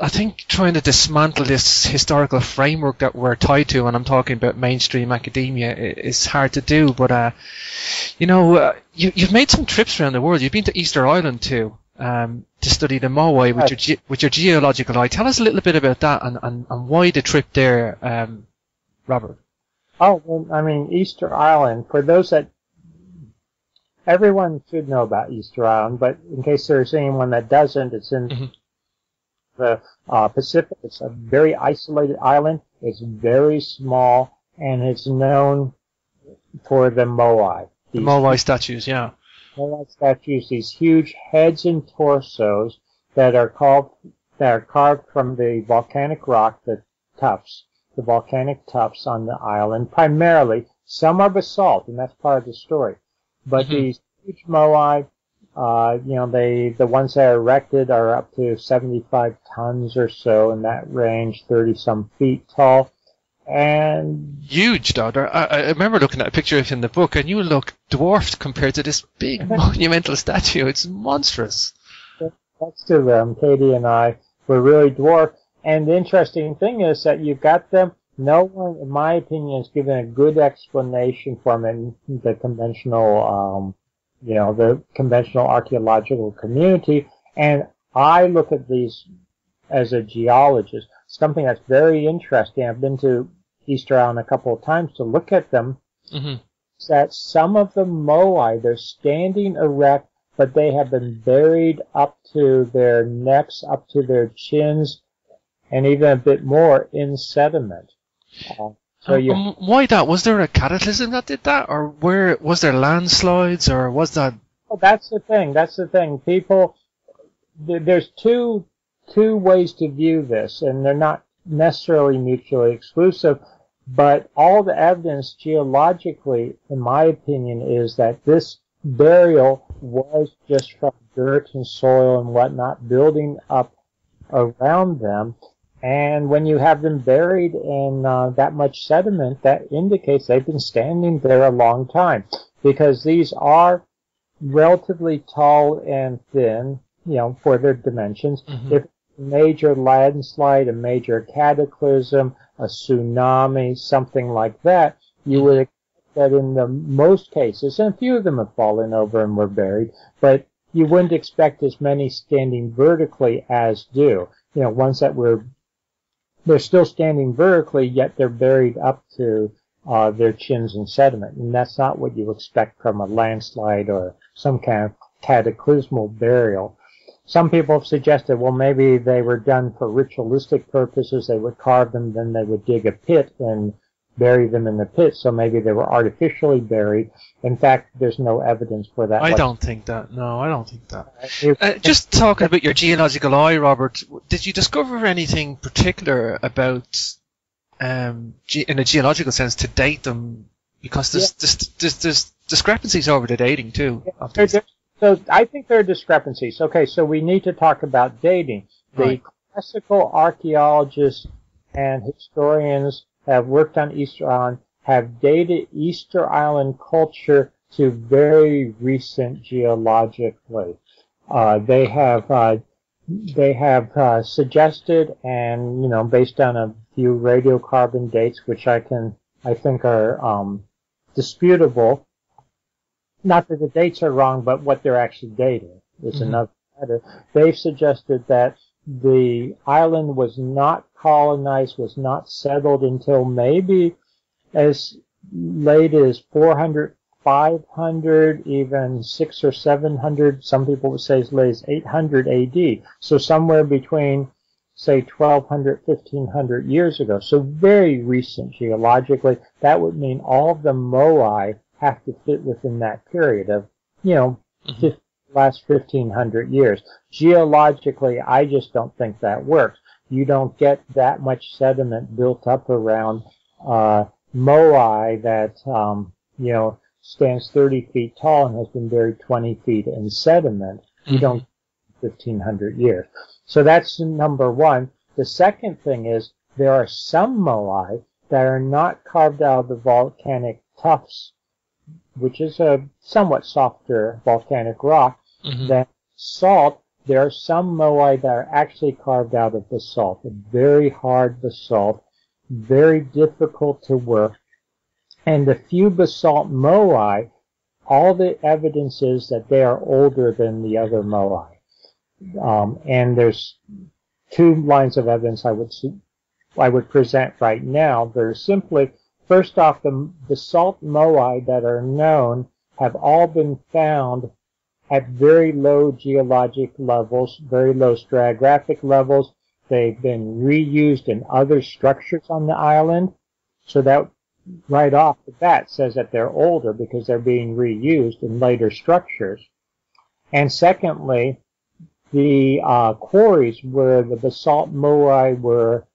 think trying to dismantle this historical framework that we're tied to, and I'm talking about mainstream academia, is hard to do. But, you've made some trips around the world. You've been to Easter Island too. To study the Moai with your geological eye. Tell us a little bit about that and why the trip there, Robert. Oh, well, I mean, Easter Island, for those that, everyone should know about Easter Island, but in case there's anyone that doesn't, it's in the Pacific. It's a very isolated island. It's very small, and it's known for the Moai. The Moai statues, yeah. Moai statues, these huge heads and torsos that are carved from the volcanic rock, the volcanic tuffs on the island. Primarily, some are basalt, and that's part of the story. But these huge Moai, the ones that are erected are up to 75 tons or so in that range, 30-some feet tall. And huge, daughter. I remember looking at a picture of it in the book, and you look dwarfed compared to this big monumental statue. It's monstrous. Next to them, Katie and I were really dwarfed. And the interesting thing is that you've got them. No one, in my opinion, has given a good explanation for them in the conventional, the conventional archaeological community. And I look at these as a geologist, something that's very interesting. I've been to Easter Island a couple of times to look at them. Is that some of the Moai, they're standing erect, but they have been buried up to their necks, up to their chins, and even a bit more in sediment. Why that? Was there a cataclysm that did that, or was there landslides, or was that? Oh, that's the thing. People, there's two ways to view this, and they're not necessarily mutually exclusive, but all the evidence geologically, in my opinion, is that this burial was just from dirt and soil and whatnot building up around them. And when you have them buried in that much sediment, that indicates they've been standing there a long time, because these are relatively tall and thin, for their dimensions. If a major landslide, a major cataclysm, a tsunami, something like that, you would expect that in the most cases, and a few of them have fallen over and were buried, but you wouldn't expect as many standing vertically as do. Ones that they're still standing vertically, yet they're buried up to their chins in sediment. And that's not what you expect from a landslide or some kind of cataclysmal burial. Some people have suggested, well, maybe they were done for ritualistic purposes. They would carve them, then they would dig a pit and bury them in the pit, so maybe they were artificially buried. In fact, there's no evidence for that. I don't think that. No, I don't think that. Just talking about your geological eye, Robert, did you discover anything particular about in a geological sense, to date them, because there's discrepancies over the dating too. So I think there are discrepancies. Okay, so we need to talk about dating. Right. The classical archaeologists and historians have worked on Easter Island, have dated Easter Island culture to very recent geologically. They have suggested, and based on a few radiocarbon dates, which I think are disputable. Not that the dates are wrong, but what they're actually dating is another matter. They've suggested that the island was not colonized, was not settled until maybe as late as 400, 500, even 600 or 700. Some people would say as late as 800 AD. So somewhere between, say, 1200, 1500 years ago. So very recent geologically. That would mean all of the moai have to fit within that period of, last 1500 years. Geologically, I just don't think that works. You don't get that much sediment built up around moai that, stands 30 feet tall and has been buried 20 feet in sediment. You don't 1500 years. So that's number one. The second thing is there are some moai that are not carved out of the volcanic tuffs, which is a somewhat softer volcanic rock than salt. There are some moai that are actually carved out of basalt, a very hard basalt, very difficult to work. And the few basalt moai, all the evidence is that they are older than the other moai. And there's two lines of evidence I would present right now. There's simply, first off, the basalt moai that are known have all been found at very low geologic levels, very low stratigraphic levels. They've been reused in other structures on the island. So that right off the bat says that they're older because they're being reused in later structures. And secondly, the quarries where the basalt moai were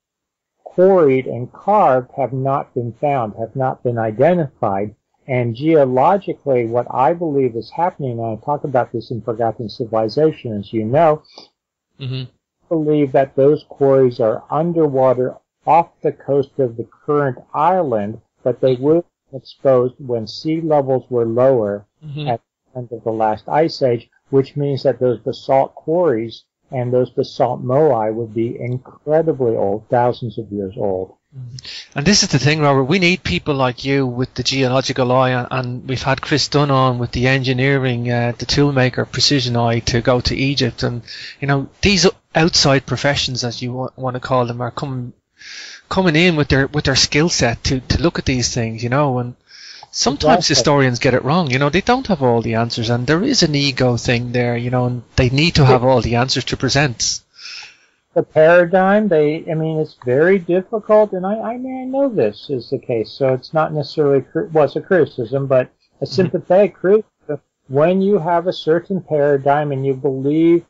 quarried and carved have not been found, have not been identified. And geologically, what I believe is happening, and I talk about this in Forgotten Civilization, as you know, I believe that those quarries are underwater off the coast of the current island, but they were exposed when sea levels were lower at the end of the last ice age, which means that those basalt quarries and those basalt moai would be incredibly old, thousands of years old. And this is the thing, Robert, we need people like you with the geological eye, and we've had Chris Dunn on with the engineering, the toolmaker, precision eye to go to Egypt. And, these outside professions, as you want to call them, are coming in with their skill set to look at these things, and sometimes historians get it wrong. They don't have all the answers, and there is an ego thing there, and they need to have all the answers to present. The paradigm, it's very difficult, and I know this is the case, so it's not necessarily, it's a criticism, but a sympathetic criticism. When you have a certain paradigm and you believe,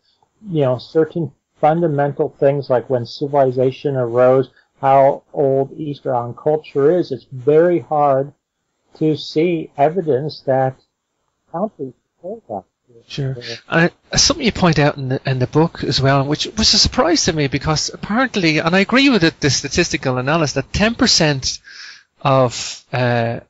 certain fundamental things like when civilization arose, how old Easter Island culture is, it's very hard to see evidence that counters that. Sure. Something you point out in the book as well, which was a surprise to me, because apparently, and I agree with it, the statistical analysis, that 10% of a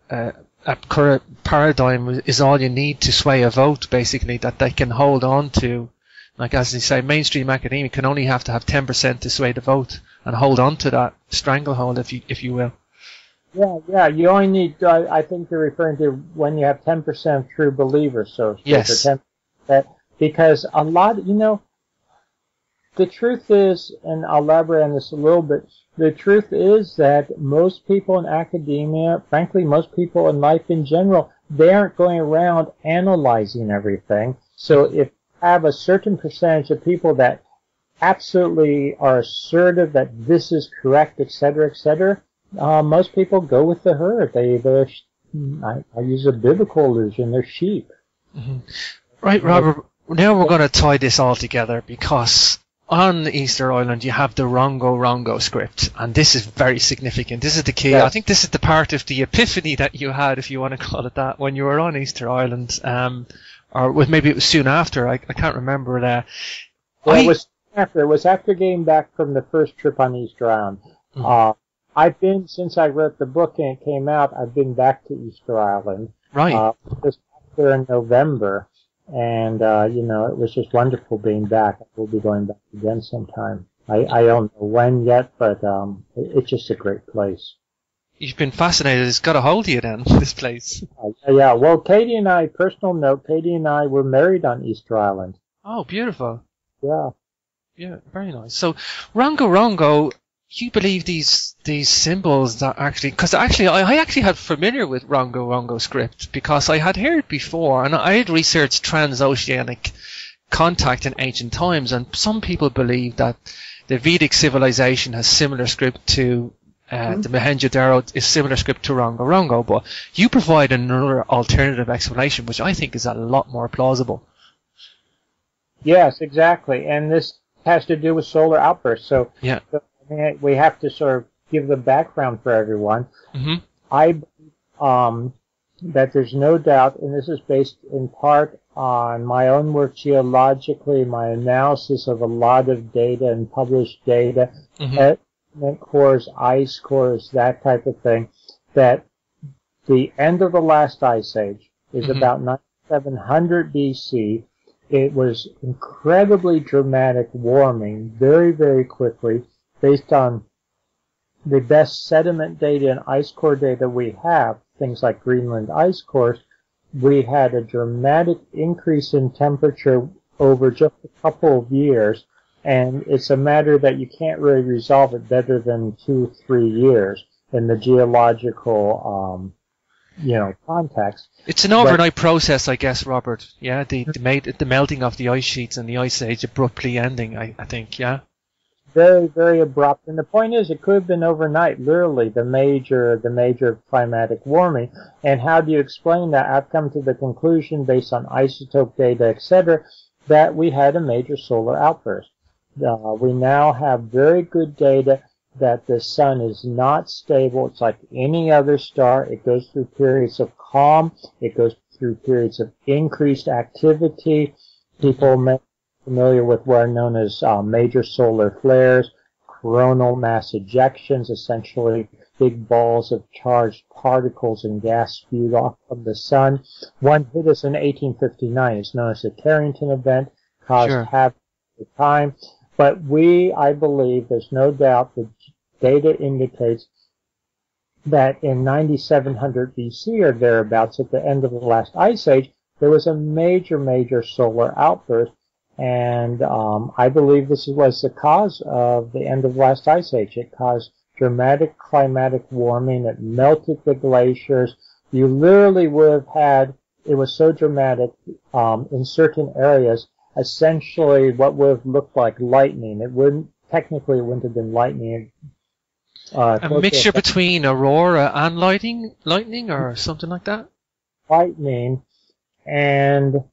paradigm is all you need to sway a vote, basically, that they can hold on to. Like, as you say, mainstream academia can only have to have 10% to sway the vote and hold on to that stranglehold, if you will. Yeah, you only need, I think you're referring to when you have 10% true believers, so yes. 10%, because a lot, the truth is, and I'll elaborate on this a little bit, the truth is that most people in academia, frankly, most people in life in general, they aren't going around analyzing everything. So if you have a certain percentage of people that absolutely are assertive that this is correct, etc., most people go with the herd. I use a biblical allusion, they're sheep. Right, Robert, now we're going to tie this all together, because on Easter Island, you have the Rongo script, and this is very significant. This is the key. Yes. I think this is the part of the epiphany that you had, if you want to call it that, when you were on Easter Island, maybe it was soon after. I can't remember. Well, it was after. It was after getting back from the first trip on Easter Island. I've been, since I wrote the book and it came out, I've been back to Easter Island. Right. Just there in November. And, it was just wonderful being back. We'll be going back again sometime. I don't know when yet, but it's just a great place. You've been fascinated. It's got a hold of you then, this place. Yeah. Well, Katie and I, personal note, Katie and I were married on Easter Island. Oh, beautiful. Yeah. Yeah, very nice. So, Rongo, you believe these symbols that actually, because I actually had familiar with Rongo script because I had heard before, and I had researched transoceanic contact in ancient times, and some people believe that the Vedic civilization has similar script to the Mohenjo-Daro is similar script to Rongo, but you provide another alternative explanation, which I think is a lot more plausible. Yes, exactly, and this has to do with solar outbursts. So yeah. We have to sort of give the background for everyone. Mm-hmm. I believe that there's no doubt, and this is based in part on my own work geologically, my analysis of a lot of data and published data, sediment cores, ice cores, that type of thing, that the end of the last ice age is about 9700 BC. It was incredibly dramatic warming very, very quickly. Based on the best sediment data and ice core data we have, things like Greenland ice cores, we had a dramatic increase in temperature over just a couple of years, and it's a matter that you can't really resolve it better than 2-3 years in the geological, context. It's an overnight process, I guess, Robert. Yeah, the melting of the ice sheets and the ice age abruptly ending, I think, yeah. Very, very abrupt. And the point is, it could have been overnight, literally, the major climatic warming. And how do you explain that? I've come to the conclusion, based on isotope data, etc., that we had a major solar outburst. We now have very good data that the sun is not stable. It's like any other star. It goes through periods of calm. It goes through periods of increased activity. People may familiar with what are known as major solar flares, coronal mass ejections, essentially big balls of charged particles and gas spewed off from the sun. One hit us in 1859. It's known as the Carrington event, caused havoc at the time. But I believe, there's no doubt, the data indicates that in 9700 BC or thereabouts, at the end of the last ice age, there was a major solar outburst. And I believe this was the cause of the end of the last ice age. It caused dramatic climatic warming. It melted the glaciers. You literally would have had, it was so dramatic, in certain areas, essentially what would have looked like lightning. It wouldn't have been lightning. A mixture between aurora and lightning or something like that? Lightning, and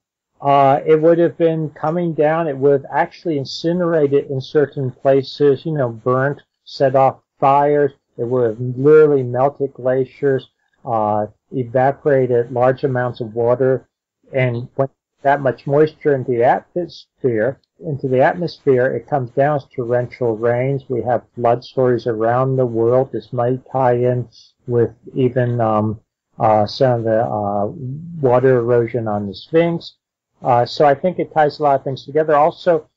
it would have been coming down. It would have actually incinerated in certain places, burnt, set off fires. It would have literally melted glaciers, evaporated large amounts of water, and when that much moisture into the atmosphere, it comes down as torrential rains. We have flood stories around the world. This might tie in with even some of the water erosion on the Sphinx. So I think it ties a lot of things together. Also,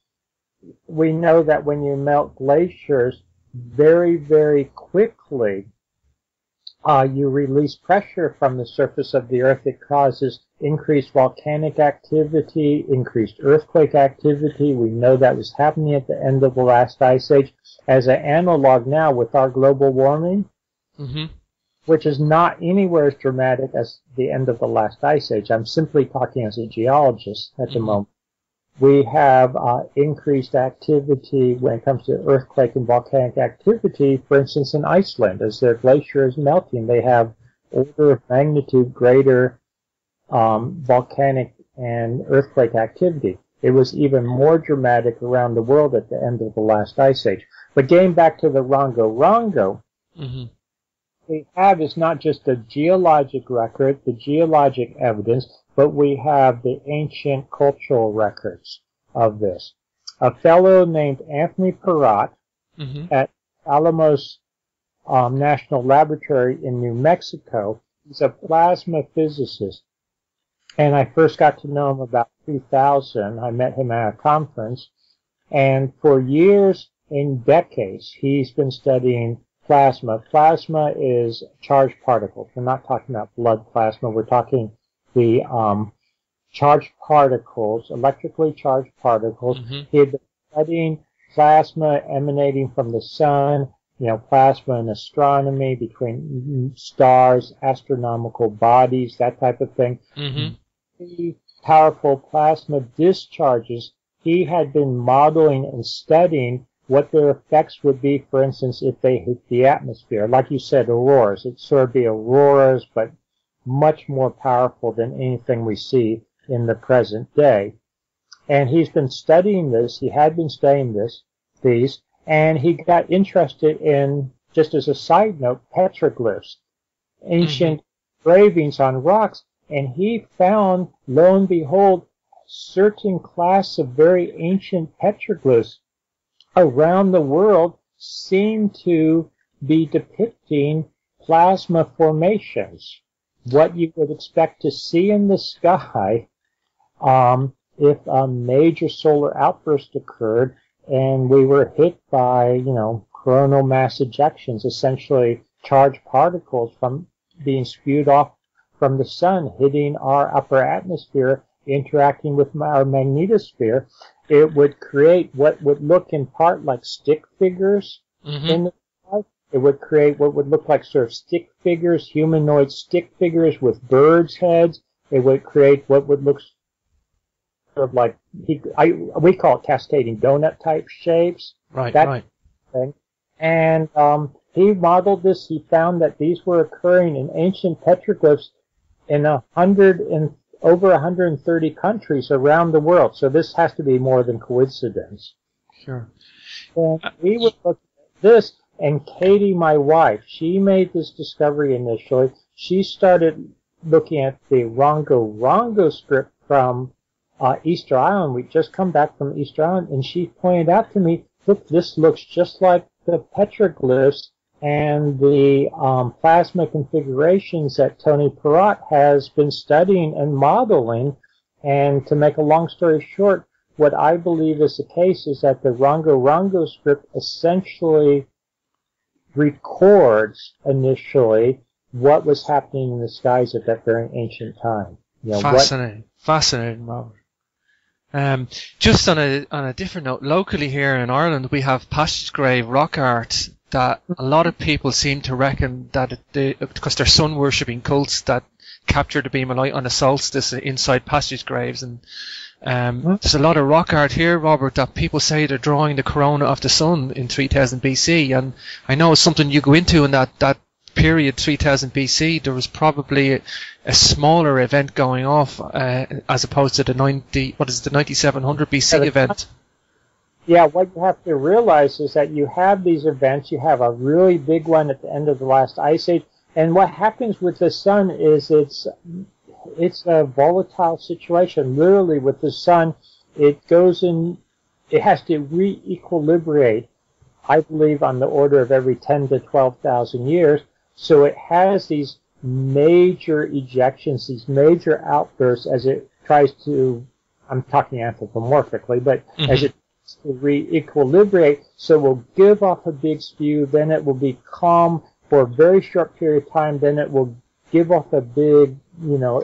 we know that when you melt glaciers very, very quickly, you release pressure from the surface of the Earth. It causes increased volcanic activity, increased earthquake activity. We know that was happening at the end of the last ice age. As an analog now with our global warming, which is not anywhere as dramatic as the end of the last ice age. I'm simply talking as a geologist at the moment. We have increased activity when it comes to earthquake and volcanic activity. For instance, in Iceland, as their glacier is melting, they have order of magnitude greater volcanic and earthquake activity. it was even more dramatic around the world at the end of the last ice age. But getting back to the Rongo-Rongo, Mm-hmm. we have is not just the geologic record, the geologic evidence, but we have the ancient cultural records of this. A fellow named Anthony Perrott Mm-hmm. at Alamos National Laboratory in New Mexico, he's a plasma physicist. And I first got to know him about 2000. I met him at a conference. And for years and decades, he's been studying plasma. Plasma is charged particles. We're not talking about blood plasma. We're talking the charged particles, electrically charged particles. Mm-hmm. He had been studying plasma emanating from the sun, plasma in astronomy, between stars, astronomical bodies, that type of thing. Mm-hmm. The powerful plasma discharges, he had been modeling and studying what their effects would be, for instance, if they hit the atmosphere. Like you said, auroras. It'd sort of be auroras, but much more powerful than anything we see in the present day. And he's been studying this. He had been studying these, and he got interested in, just as a side note, petroglyphs, ancient engravings on rocks. And he found, lo and behold, certain class of very ancient petroglyphs around the world seem to be depicting plasma formations. What you would expect to see in the sky if a major solar outburst occurred and we were hit by, coronal mass ejections, essentially charged particles from being spewed off from the sun, hitting our upper atmosphere, interacting with our magnetosphere. It would create what would look in part like stick figures in the sky. It would create what would look like sort of stick figures, humanoid stick figures with birds' heads. It would create what would look sort of like, we call it cascading donut type shapes. Right, that right. Thing. And he modeled this. He found that these were occurring in ancient petroglyphs in over 130 countries around the world. So this has to be more than coincidence. Sure. And we would look at this, and Katie, my wife, she made this discovery initially. She started looking at the Rongo-Rongo script from Easter Island. We'd just come back from Easter Island, and she pointed out to me, look, this looks just like the petroglyphs and the plasma configurations that Tony Perrott has been studying and modeling. And to make a long story short, what I believe is the case is that the Rongo-Rongo script essentially records initially what was happening in the skies at that very ancient time. Fascinating, Robert. Just on a different note, locally here in Ireland, we have passage grave rock art that a lot of people seem to reckon that because they're sun worshipping cults that capture the beam of light on a solstice inside passage graves, and there's a lot of rock art here, Robert, that people say they're drawing the corona of the sun in 3000 BC, and I know it's something you go into in that period, 3000 BC, there was probably a smaller event going off as opposed to the 9700 BC event. Yeah, what you have to realize is that you have these events. You have a really big one at the end of the last ice age, and what happens with the sun is it's a volatile situation. Literally, with the sun, it has to re-equilibrate, I believe, on the order of every 10 to 12,000 years. So it has these major ejections, these major outbursts as it tries to, I'm talking anthropomorphically, but as it tries to re-equilibrate, so it will give off a big spew, then it will be calm for a very short period of time, then it will give off a big,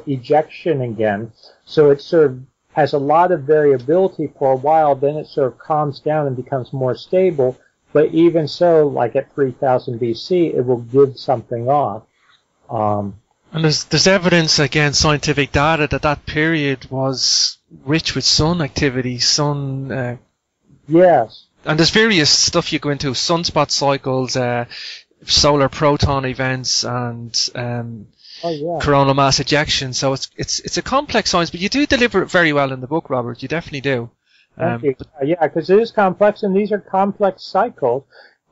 ejection again. So it sort of has a lot of variability for a while, then it sort of calms down and becomes more stable. But even so, like at 3000 BC, it will give something off. And there's evidence, again, scientific data, that period was rich with sun activity, Yes. And there's various stuff you go into, sunspot cycles, solar proton events, and coronal mass ejection. So it's a complex science, but you do deliver it very well in the book, Robert. You definitely do. Thank you. Yeah, because it is complex, and these are complex cycles.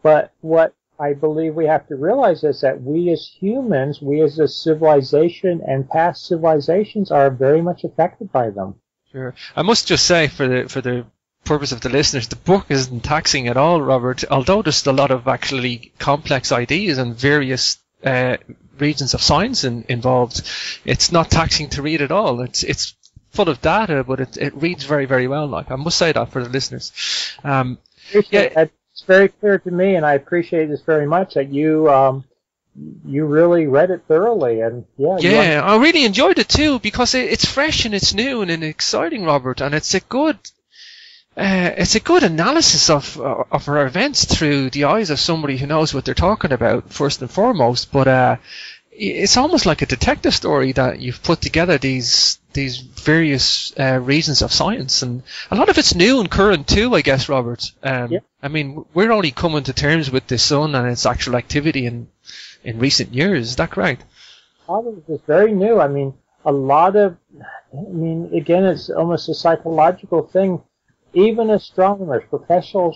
But what I believe we have to realize is that we as humans, we as a civilization and past civilizations are very much affected by them. Sure. I must just say, for the purpose of the listeners, the book isn't taxing at all, Robert, although there's a lot of actually complex ideas and various regions of science involved. It's not taxing to read at all. It's full of data, but it reads very, very well. Like, I must say that for the listeners. It's very clear to me, and I appreciate this very much, that you really read it thoroughly, and I really enjoyed it too, because it's fresh and it's new and exciting, Robert, and it's a good analysis of our events through the eyes of somebody who knows what they're talking about, first and foremost. But it's almost like a detective story that you've put together these various regions of science, and a lot of it's new and current too, I guess, Robert. I mean, we're only coming to terms with the sun and its actual activity in recent years. Is that correct? It's very new. I mean, again, it's almost a psychological thing. Even astronomers, professional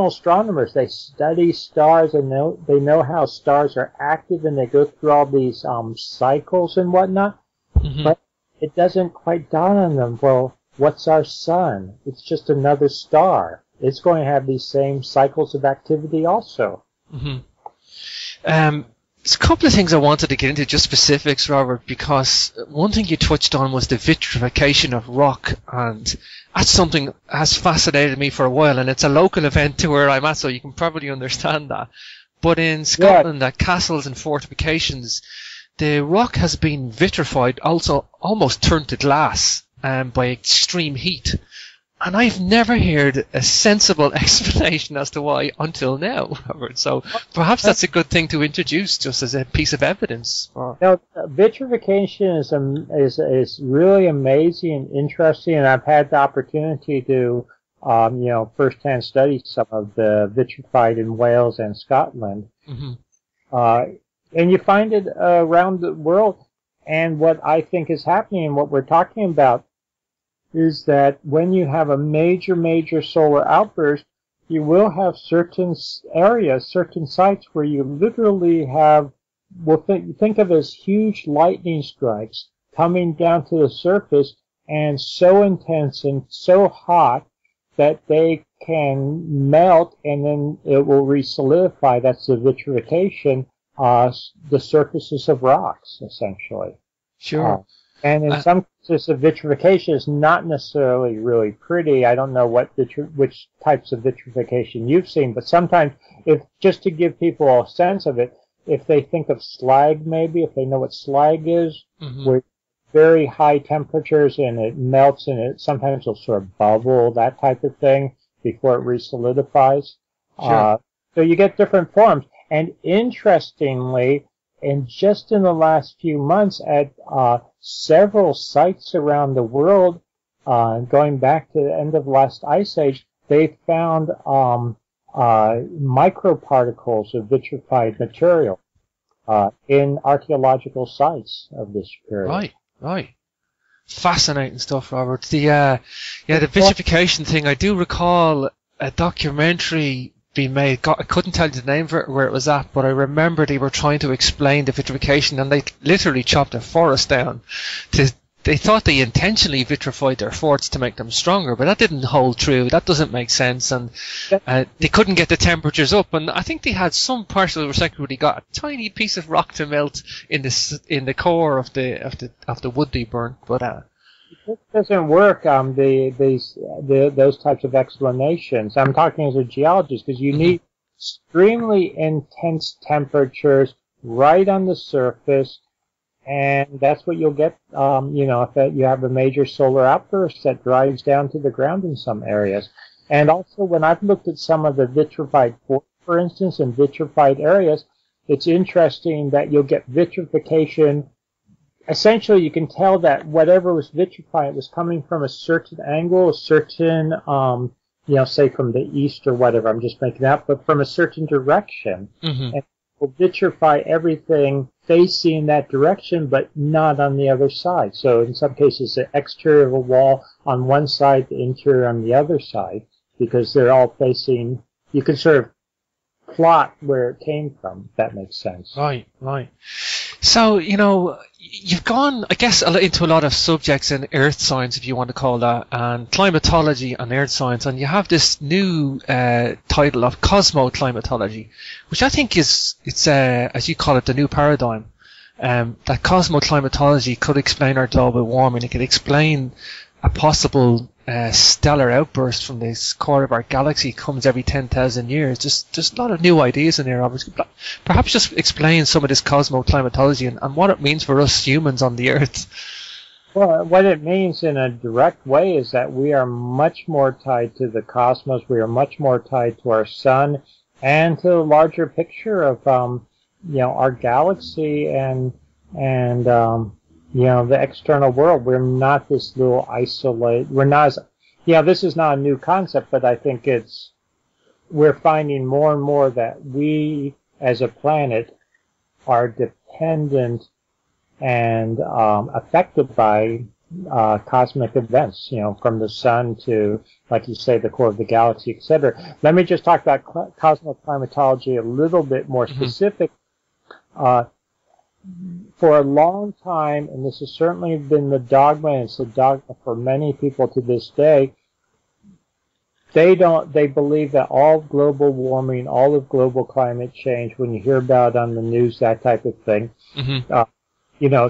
astronomers, they study stars and they know how stars are active, and they go through all these cycles and whatnot. Mm-hmm. But it doesn't quite dawn on them. Well, what's our sun? It's just another star. It's going to have these same cycles of activity also. Mm-hmm. There's a couple of things I wanted to get into, just specifics, Robert, because one thing you touched on was the vitrification of rock, and that's something that has fascinated me for a while, and it's a local event to where I'm at, so you can probably understand that. But in Scotland, at castles and fortifications, the rock has been vitrified, also almost turned to glass by extreme heat. And I've never heard a sensible explanation as to why until now, Robert. So perhaps that's a good thing to introduce just as a piece of evidence. Now, vitrification is really amazing and interesting, and I've had the opportunity to, firsthand study some of the vitrified in Wales and Scotland. Mm-hmm. And you find it around the world. And what I think is happening and what we're talking about is that when you have a major solar outburst, you will have certain areas, certain sites where you literally have, think of as huge lightning strikes coming down to the surface, and so intense and so hot that they can melt, and then it will re-solidify. That's the vitrification, the surfaces of rocks, essentially. Sure. And in some cases, the vitrification is not necessarily really pretty. I don't know which types of vitrification you've seen, but sometimes, just to give people a sense of it, if they think of slag, maybe, if they know what slag is, mm-hmm. with very high temperatures and it melts and it sometimes will sort of bubble, that type of thing, before it re-solidifies. Sure. So you get different forms. And interestingly, and just in the last few months at several sites around the world, going back to the end of the last ice age, they found microparticles of vitrified material in archaeological sites of this period. Right. Fascinating stuff, Robert. The vitrification thing, I do recall a documentary being made. I couldn't tell you the name of it, where it was at, but I remember they were trying to explain the vitrification, and they literally chopped a forest down. They thought they intentionally vitrified their forts to make them stronger, but that didn't hold true. That doesn't make sense, and they couldn't get the temperatures up. And I think they had some partial research where they got a tiny piece of rock to melt in the core of the wood they burnt. But it doesn't work. Those types of explanations. I'm talking as a geologist, because you need extremely intense temperatures right on the surface, and that's what you'll get. If you have a major solar outburst that drives down to the ground in some areas. And also, when I've looked at some of the vitrified forts, for instance, in vitrified areas, it's interesting that you'll get vitrification. Essentially, you can tell that whatever was vitrified was coming from a certain angle, a certain, say from the east or whatever. I'm just making that, but from a certain direction. Mm-hmm. And will vitrify everything facing that direction, but not on the other side. So in some cases, the exterior of a wall on one side, the interior on the other side, because they're all facing, you can sort of plot where it came from, if that makes sense. Right. So, you've gone, I guess, into a lot of subjects in earth science, if you want to call that, and climatology and earth science, and you have this new title of cosmoclimatology, which I think it's as you call it, the new paradigm. That cosmoclimatology could explain our global warming. It could explain a possible stellar outburst from this core of our galaxy comes every 10,000 years. Just a lot of new ideas in there, Robert. Perhaps just explain some of this cosmoclimatology and what it means for us humans on the Earth. Well, what it means in a direct way is that we are much more tied to the cosmos. We are much more tied to our sun and to the larger picture of, our galaxy and the external world. We're not this little isolated, this is not a new concept, but I think we're finding more and more that we as a planet are dependent and affected by cosmic events, from the sun to, like you say, the core of the galaxy, etc. Let me just talk about cosmoclimatology a little bit more specific. For a long time, and this has certainly been the dogma, and it's the dogma for many people to this day, they believe that all of global warming, all of global climate change, when you hear about it on the news, that type of thing,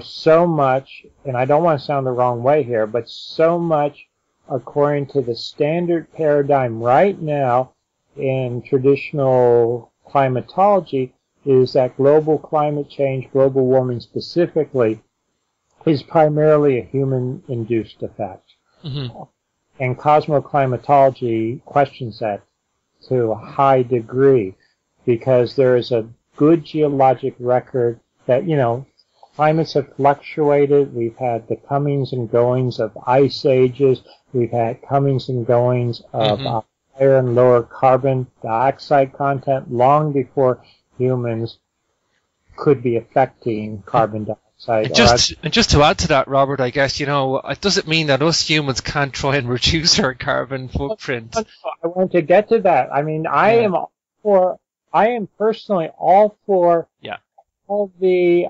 so much, and I don't want to sound the wrong way here, but so much according to the standard paradigm right now in traditional climatology is that global climate change, global warming specifically, is primarily a human-induced effect. Mm-hmm. And cosmoclimatology questions that to a high degree because there is a good geologic record that, climates have fluctuated. We've had the comings and goings of ice ages. We've had comings and goings of higher and lower carbon dioxide content long before humans could be affecting carbon dioxide. And just to add to that, Robert, I guess, it doesn't mean that us humans can't try and reduce our carbon footprint. I want to get to that. I mean, I am personally all for all the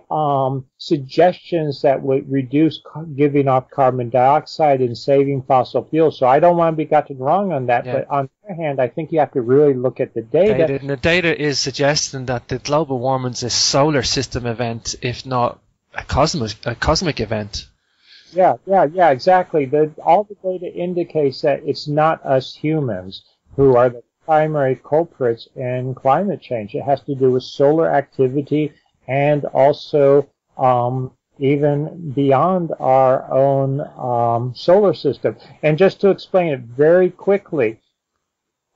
suggestions that would reduce giving off carbon dioxide and saving fossil fuels. So I don't want to be gotten wrong on that. Yeah. But on the other hand, I think you have to really look at the data. And the data is suggesting that the global warming is a solar system event, if not a cosmic event. Yeah, exactly. All the data indicates that it's not us humans who are the primary culprits in climate change. It has to do with solar activity and also even beyond our own solar system. And just to explain it very quickly,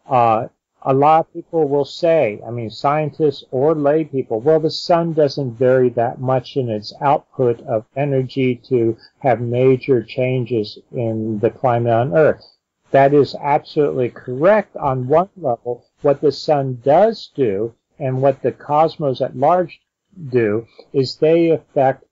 a lot of people will say, scientists or lay people, well, the sun doesn't vary that much in its output of energy to have major changes in the climate on Earth. That is absolutely correct on one level. What the sun does do and what the cosmos at large do is they affect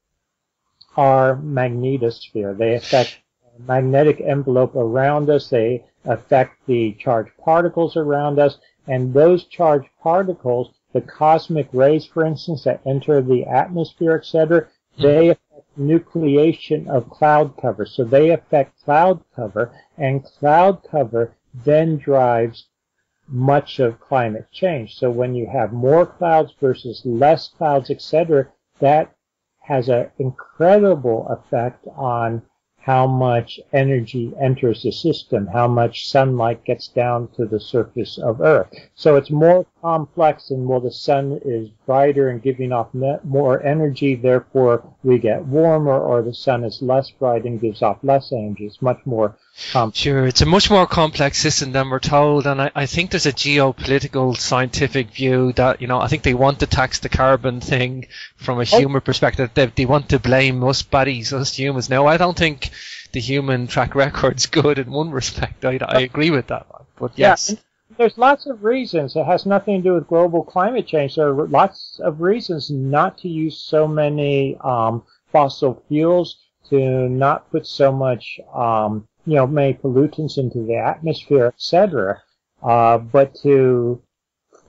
our magnetosphere. They affect the magnetic envelope around us. They affect the charged particles around us. And those charged particles, the cosmic rays, for instance, that enter the atmosphere, etc., they affect nucleation of cloud cover. So they affect cloud cover, and cloud cover then drives much of climate change. So when you have more clouds versus less clouds, etc., that has an incredible effect on how much energy enters the system, how much sunlight gets down to the surface of Earth. So it's more complex than, well, the sun is brighter and giving off more energy, therefore we get warmer, or the sun is less bright and gives off less energy. It's much more complex. Sure, it's a much more complex system than we're told, and I think there's a geopolitical scientific view that, I think they want to tax the carbon thing from a human perspective. They want to blame us baddies, us humans. Now, I don't think the human track record's good in one respect. I agree with that, but yes. There's lots of reasons. It has nothing to do with global climate change. There are lots of reasons not to use so many fossil fuels, to not put so much, many pollutants into the atmosphere, etc. But to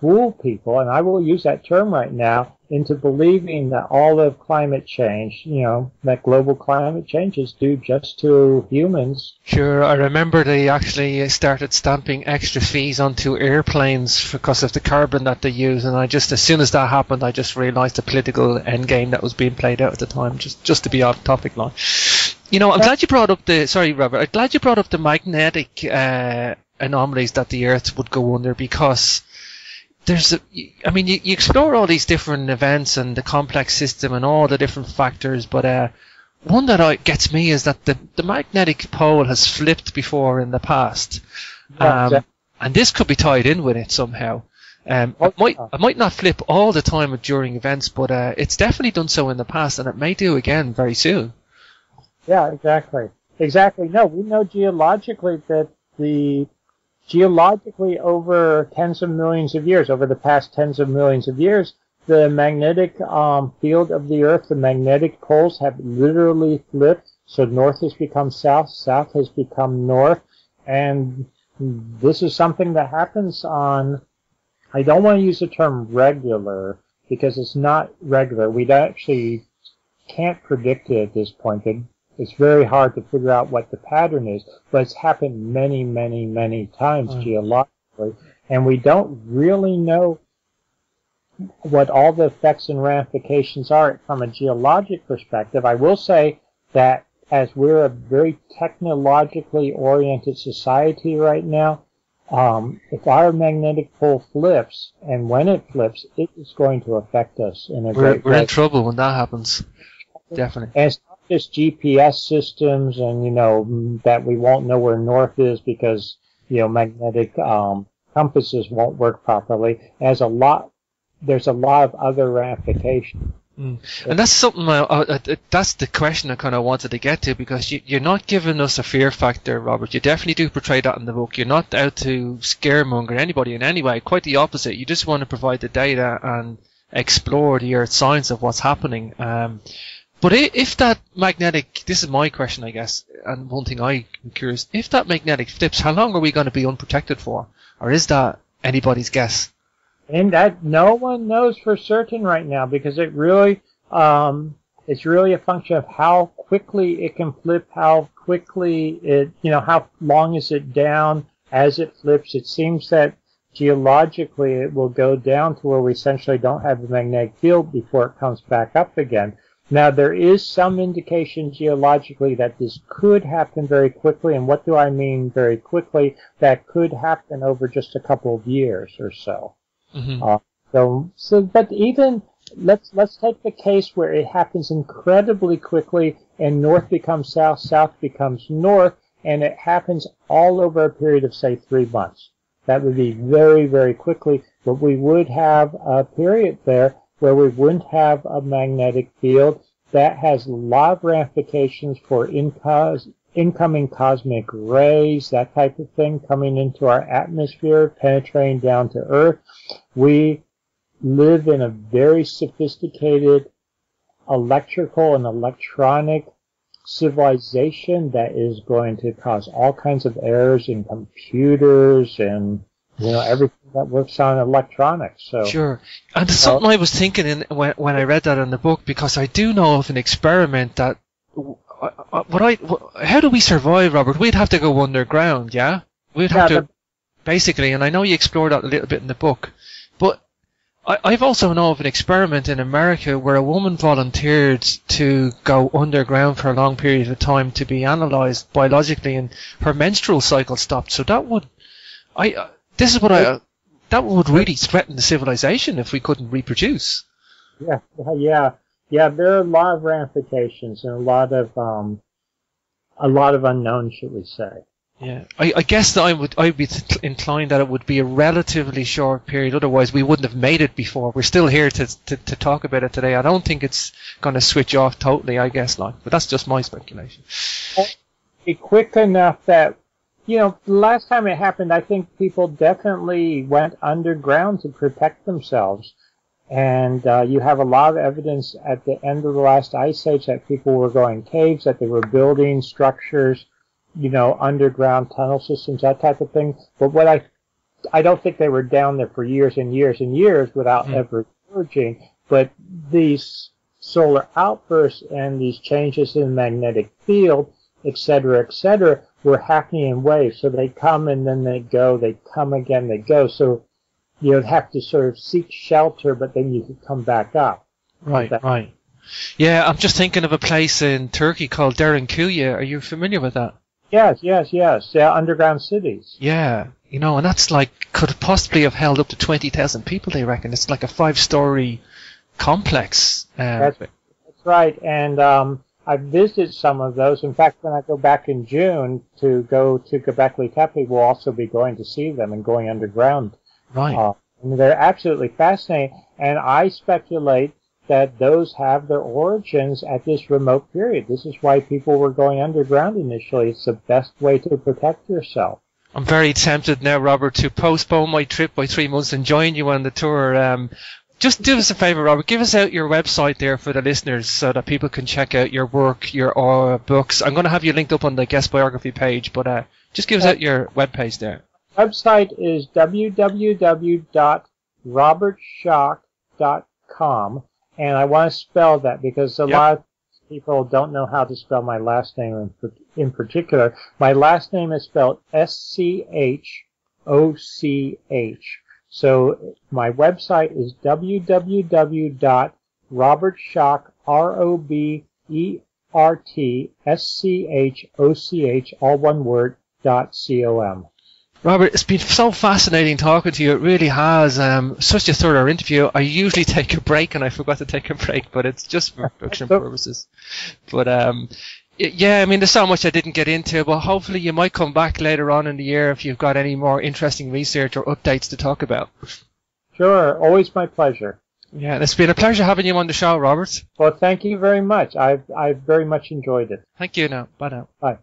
fool people, and I will use that term right now, into believing that all of climate change, that global climate change is due just to humans. Sure, I remember they actually started stamping extra fees onto airplanes because of the carbon that they use, and as soon as that happened, I just realised the political endgame that was being played out at the time, just to be off topic line. I'm glad you brought up Robert, I'm glad you brought up the magnetic anomalies that the Earth would go under, because you explore all these different events and the complex system and all the different factors, but one that gets me is that the magnetic pole has flipped before in the past, and this could be tied in with it somehow. It might not flip all the time during events, but it's definitely done so in the past, and it may do again very soon. Yeah, exactly. No, we know geologically that geologically over tens of millions of years, over the past tens of millions of years, the magnetic field of the Earth, the magnetic poles have literally flipped. So north has become south, south has become north, and this is something that happens on, I don't want to use the term regular, because it's not regular. We actually can't predict it at this point. It's very hard to figure out what the pattern is, but it's happened many, many, many times geologically, and we don't really know what all the effects and ramifications are from a geologic perspective. I will say that as we're a very technologically oriented society right now, if our magnetic pole flips, and when it flips, it is going to affect us in a great way. We're in trouble when that happens. Definitely. And it's not just GPS systems and, that we won't know where north is because, magnetic compasses won't work properly. There's a lot of other ramifications. And that's something, that's the question I kind of wanted to get to, because you're not giving us a fear factor, Robert. You definitely do portray that in the book. You're not out to scaremonger anybody in any way. Quite the opposite. You just want to provide the data and explore the earth science of what's happening. But if that magnetic, this is my question, I guess, and one thing I'm curious, if that magnetic flips, how long are we going to be unprotected for? Or is that anybody's guess? And that no one knows for certain right now, because it's really a function of how quickly it can flip, how quickly how long is it down as it flips. It seems that geologically it will go down to where we essentially don't have the magnetic field before it comes back up again. Now, there is some indication geologically that this could happen very quickly, and what do I mean very quickly? That could happen over just a couple of years or so. Mm-hmm. But even let's take the case where it happens incredibly quickly, and north becomes south, south becomes north, and it happens all over a period of, say, 3 months. That would be very, very quickly, but we would have a period there where we wouldn't have a magnetic field. That has a lot of ramifications for incoming cosmic rays, that type of thing, coming into our atmosphere, penetrating down to Earth. We live in a very sophisticated electrical and electronic civilization that is going to cause all kinds of errors in computers and everything that works on electronics. So sure, and it's something I was thinking when I read that in the book, because I do know of an experiment that how do we survive, Robert? We'd have to go underground, yeah? We'd have to basically, and I know you explore that a little bit in the book, but I've also know of an experiment in America where a woman volunteered to go underground for a long period of time to be analysed biologically, and her menstrual cycle stopped. So that would, that would really threaten the civilization if we couldn't reproduce. Yeah. There are a lot of ramifications and a lot of unknowns, should we say? Yeah, I guess that I'd be inclined that it would be a relatively short period. Otherwise, we wouldn't have made it before. We're still here to talk about it today. I don't think it's going to switch off totally, I guess, but that's just my speculation. Be quick enough that The last time it happened, I think people definitely went underground to protect themselves. And you have a lot of evidence at the end of the last ice age that people were going caves, that they were building structures, underground tunnel systems, that type of thing. But what I don't think they were down there for years and years and years without ever emerging. But these solar outbursts and these changes in the magnetic field, et cetera, were happening in waves. So they come and then they go, they come again, they go. So you'd have to sort of seek shelter, but then you could come back up. Right. Yeah, I'm just thinking of a place in Turkey called Derinkuyu. Are you familiar with that? Yes. Yeah, underground cities. Yeah, and that's could possibly have held up to 20,000 people, they reckon. It's like a 5-story complex. That's right, and I've visited some of those. In fact, when I go back in June to go to Göbekli Tepe, we'll also be going to see them and going underground. Right. And they're absolutely fascinating, and I speculate that those have their origins at this remote period. This is why people were going underground initially. It's the best way to protect yourself. I'm very tempted now, Robert, to postpone my trip by 3 months and join you on the tour. Just do us a favour, Robert. Give us out your website there for the listeners so that people can check out your work, your books. I'm going to have you linked up on the guest biography page, but just give us out your webpage there. Website is www.robertschoch.com, and I want to spell that because a lot of people don't know how to spell my last name in particular. My last name is spelled Schoch. So my website is www.robertschoch, ROBERTSCHOCH, all one word, .com. Robert, it's been so fascinating talking to you. It really has. Such a thorough interview. I usually take a break, and I forgot to take a break, but it's just for production purposes. But there's so much I didn't get into, but hopefully you might come back later on in the year if you've got any more interesting research or updates to talk about. Sure, always my pleasure. Yeah, it's been a pleasure having you on the show, Robert. Well, thank you very much. I've very much enjoyed it. Thank you now. Bye now. Bye.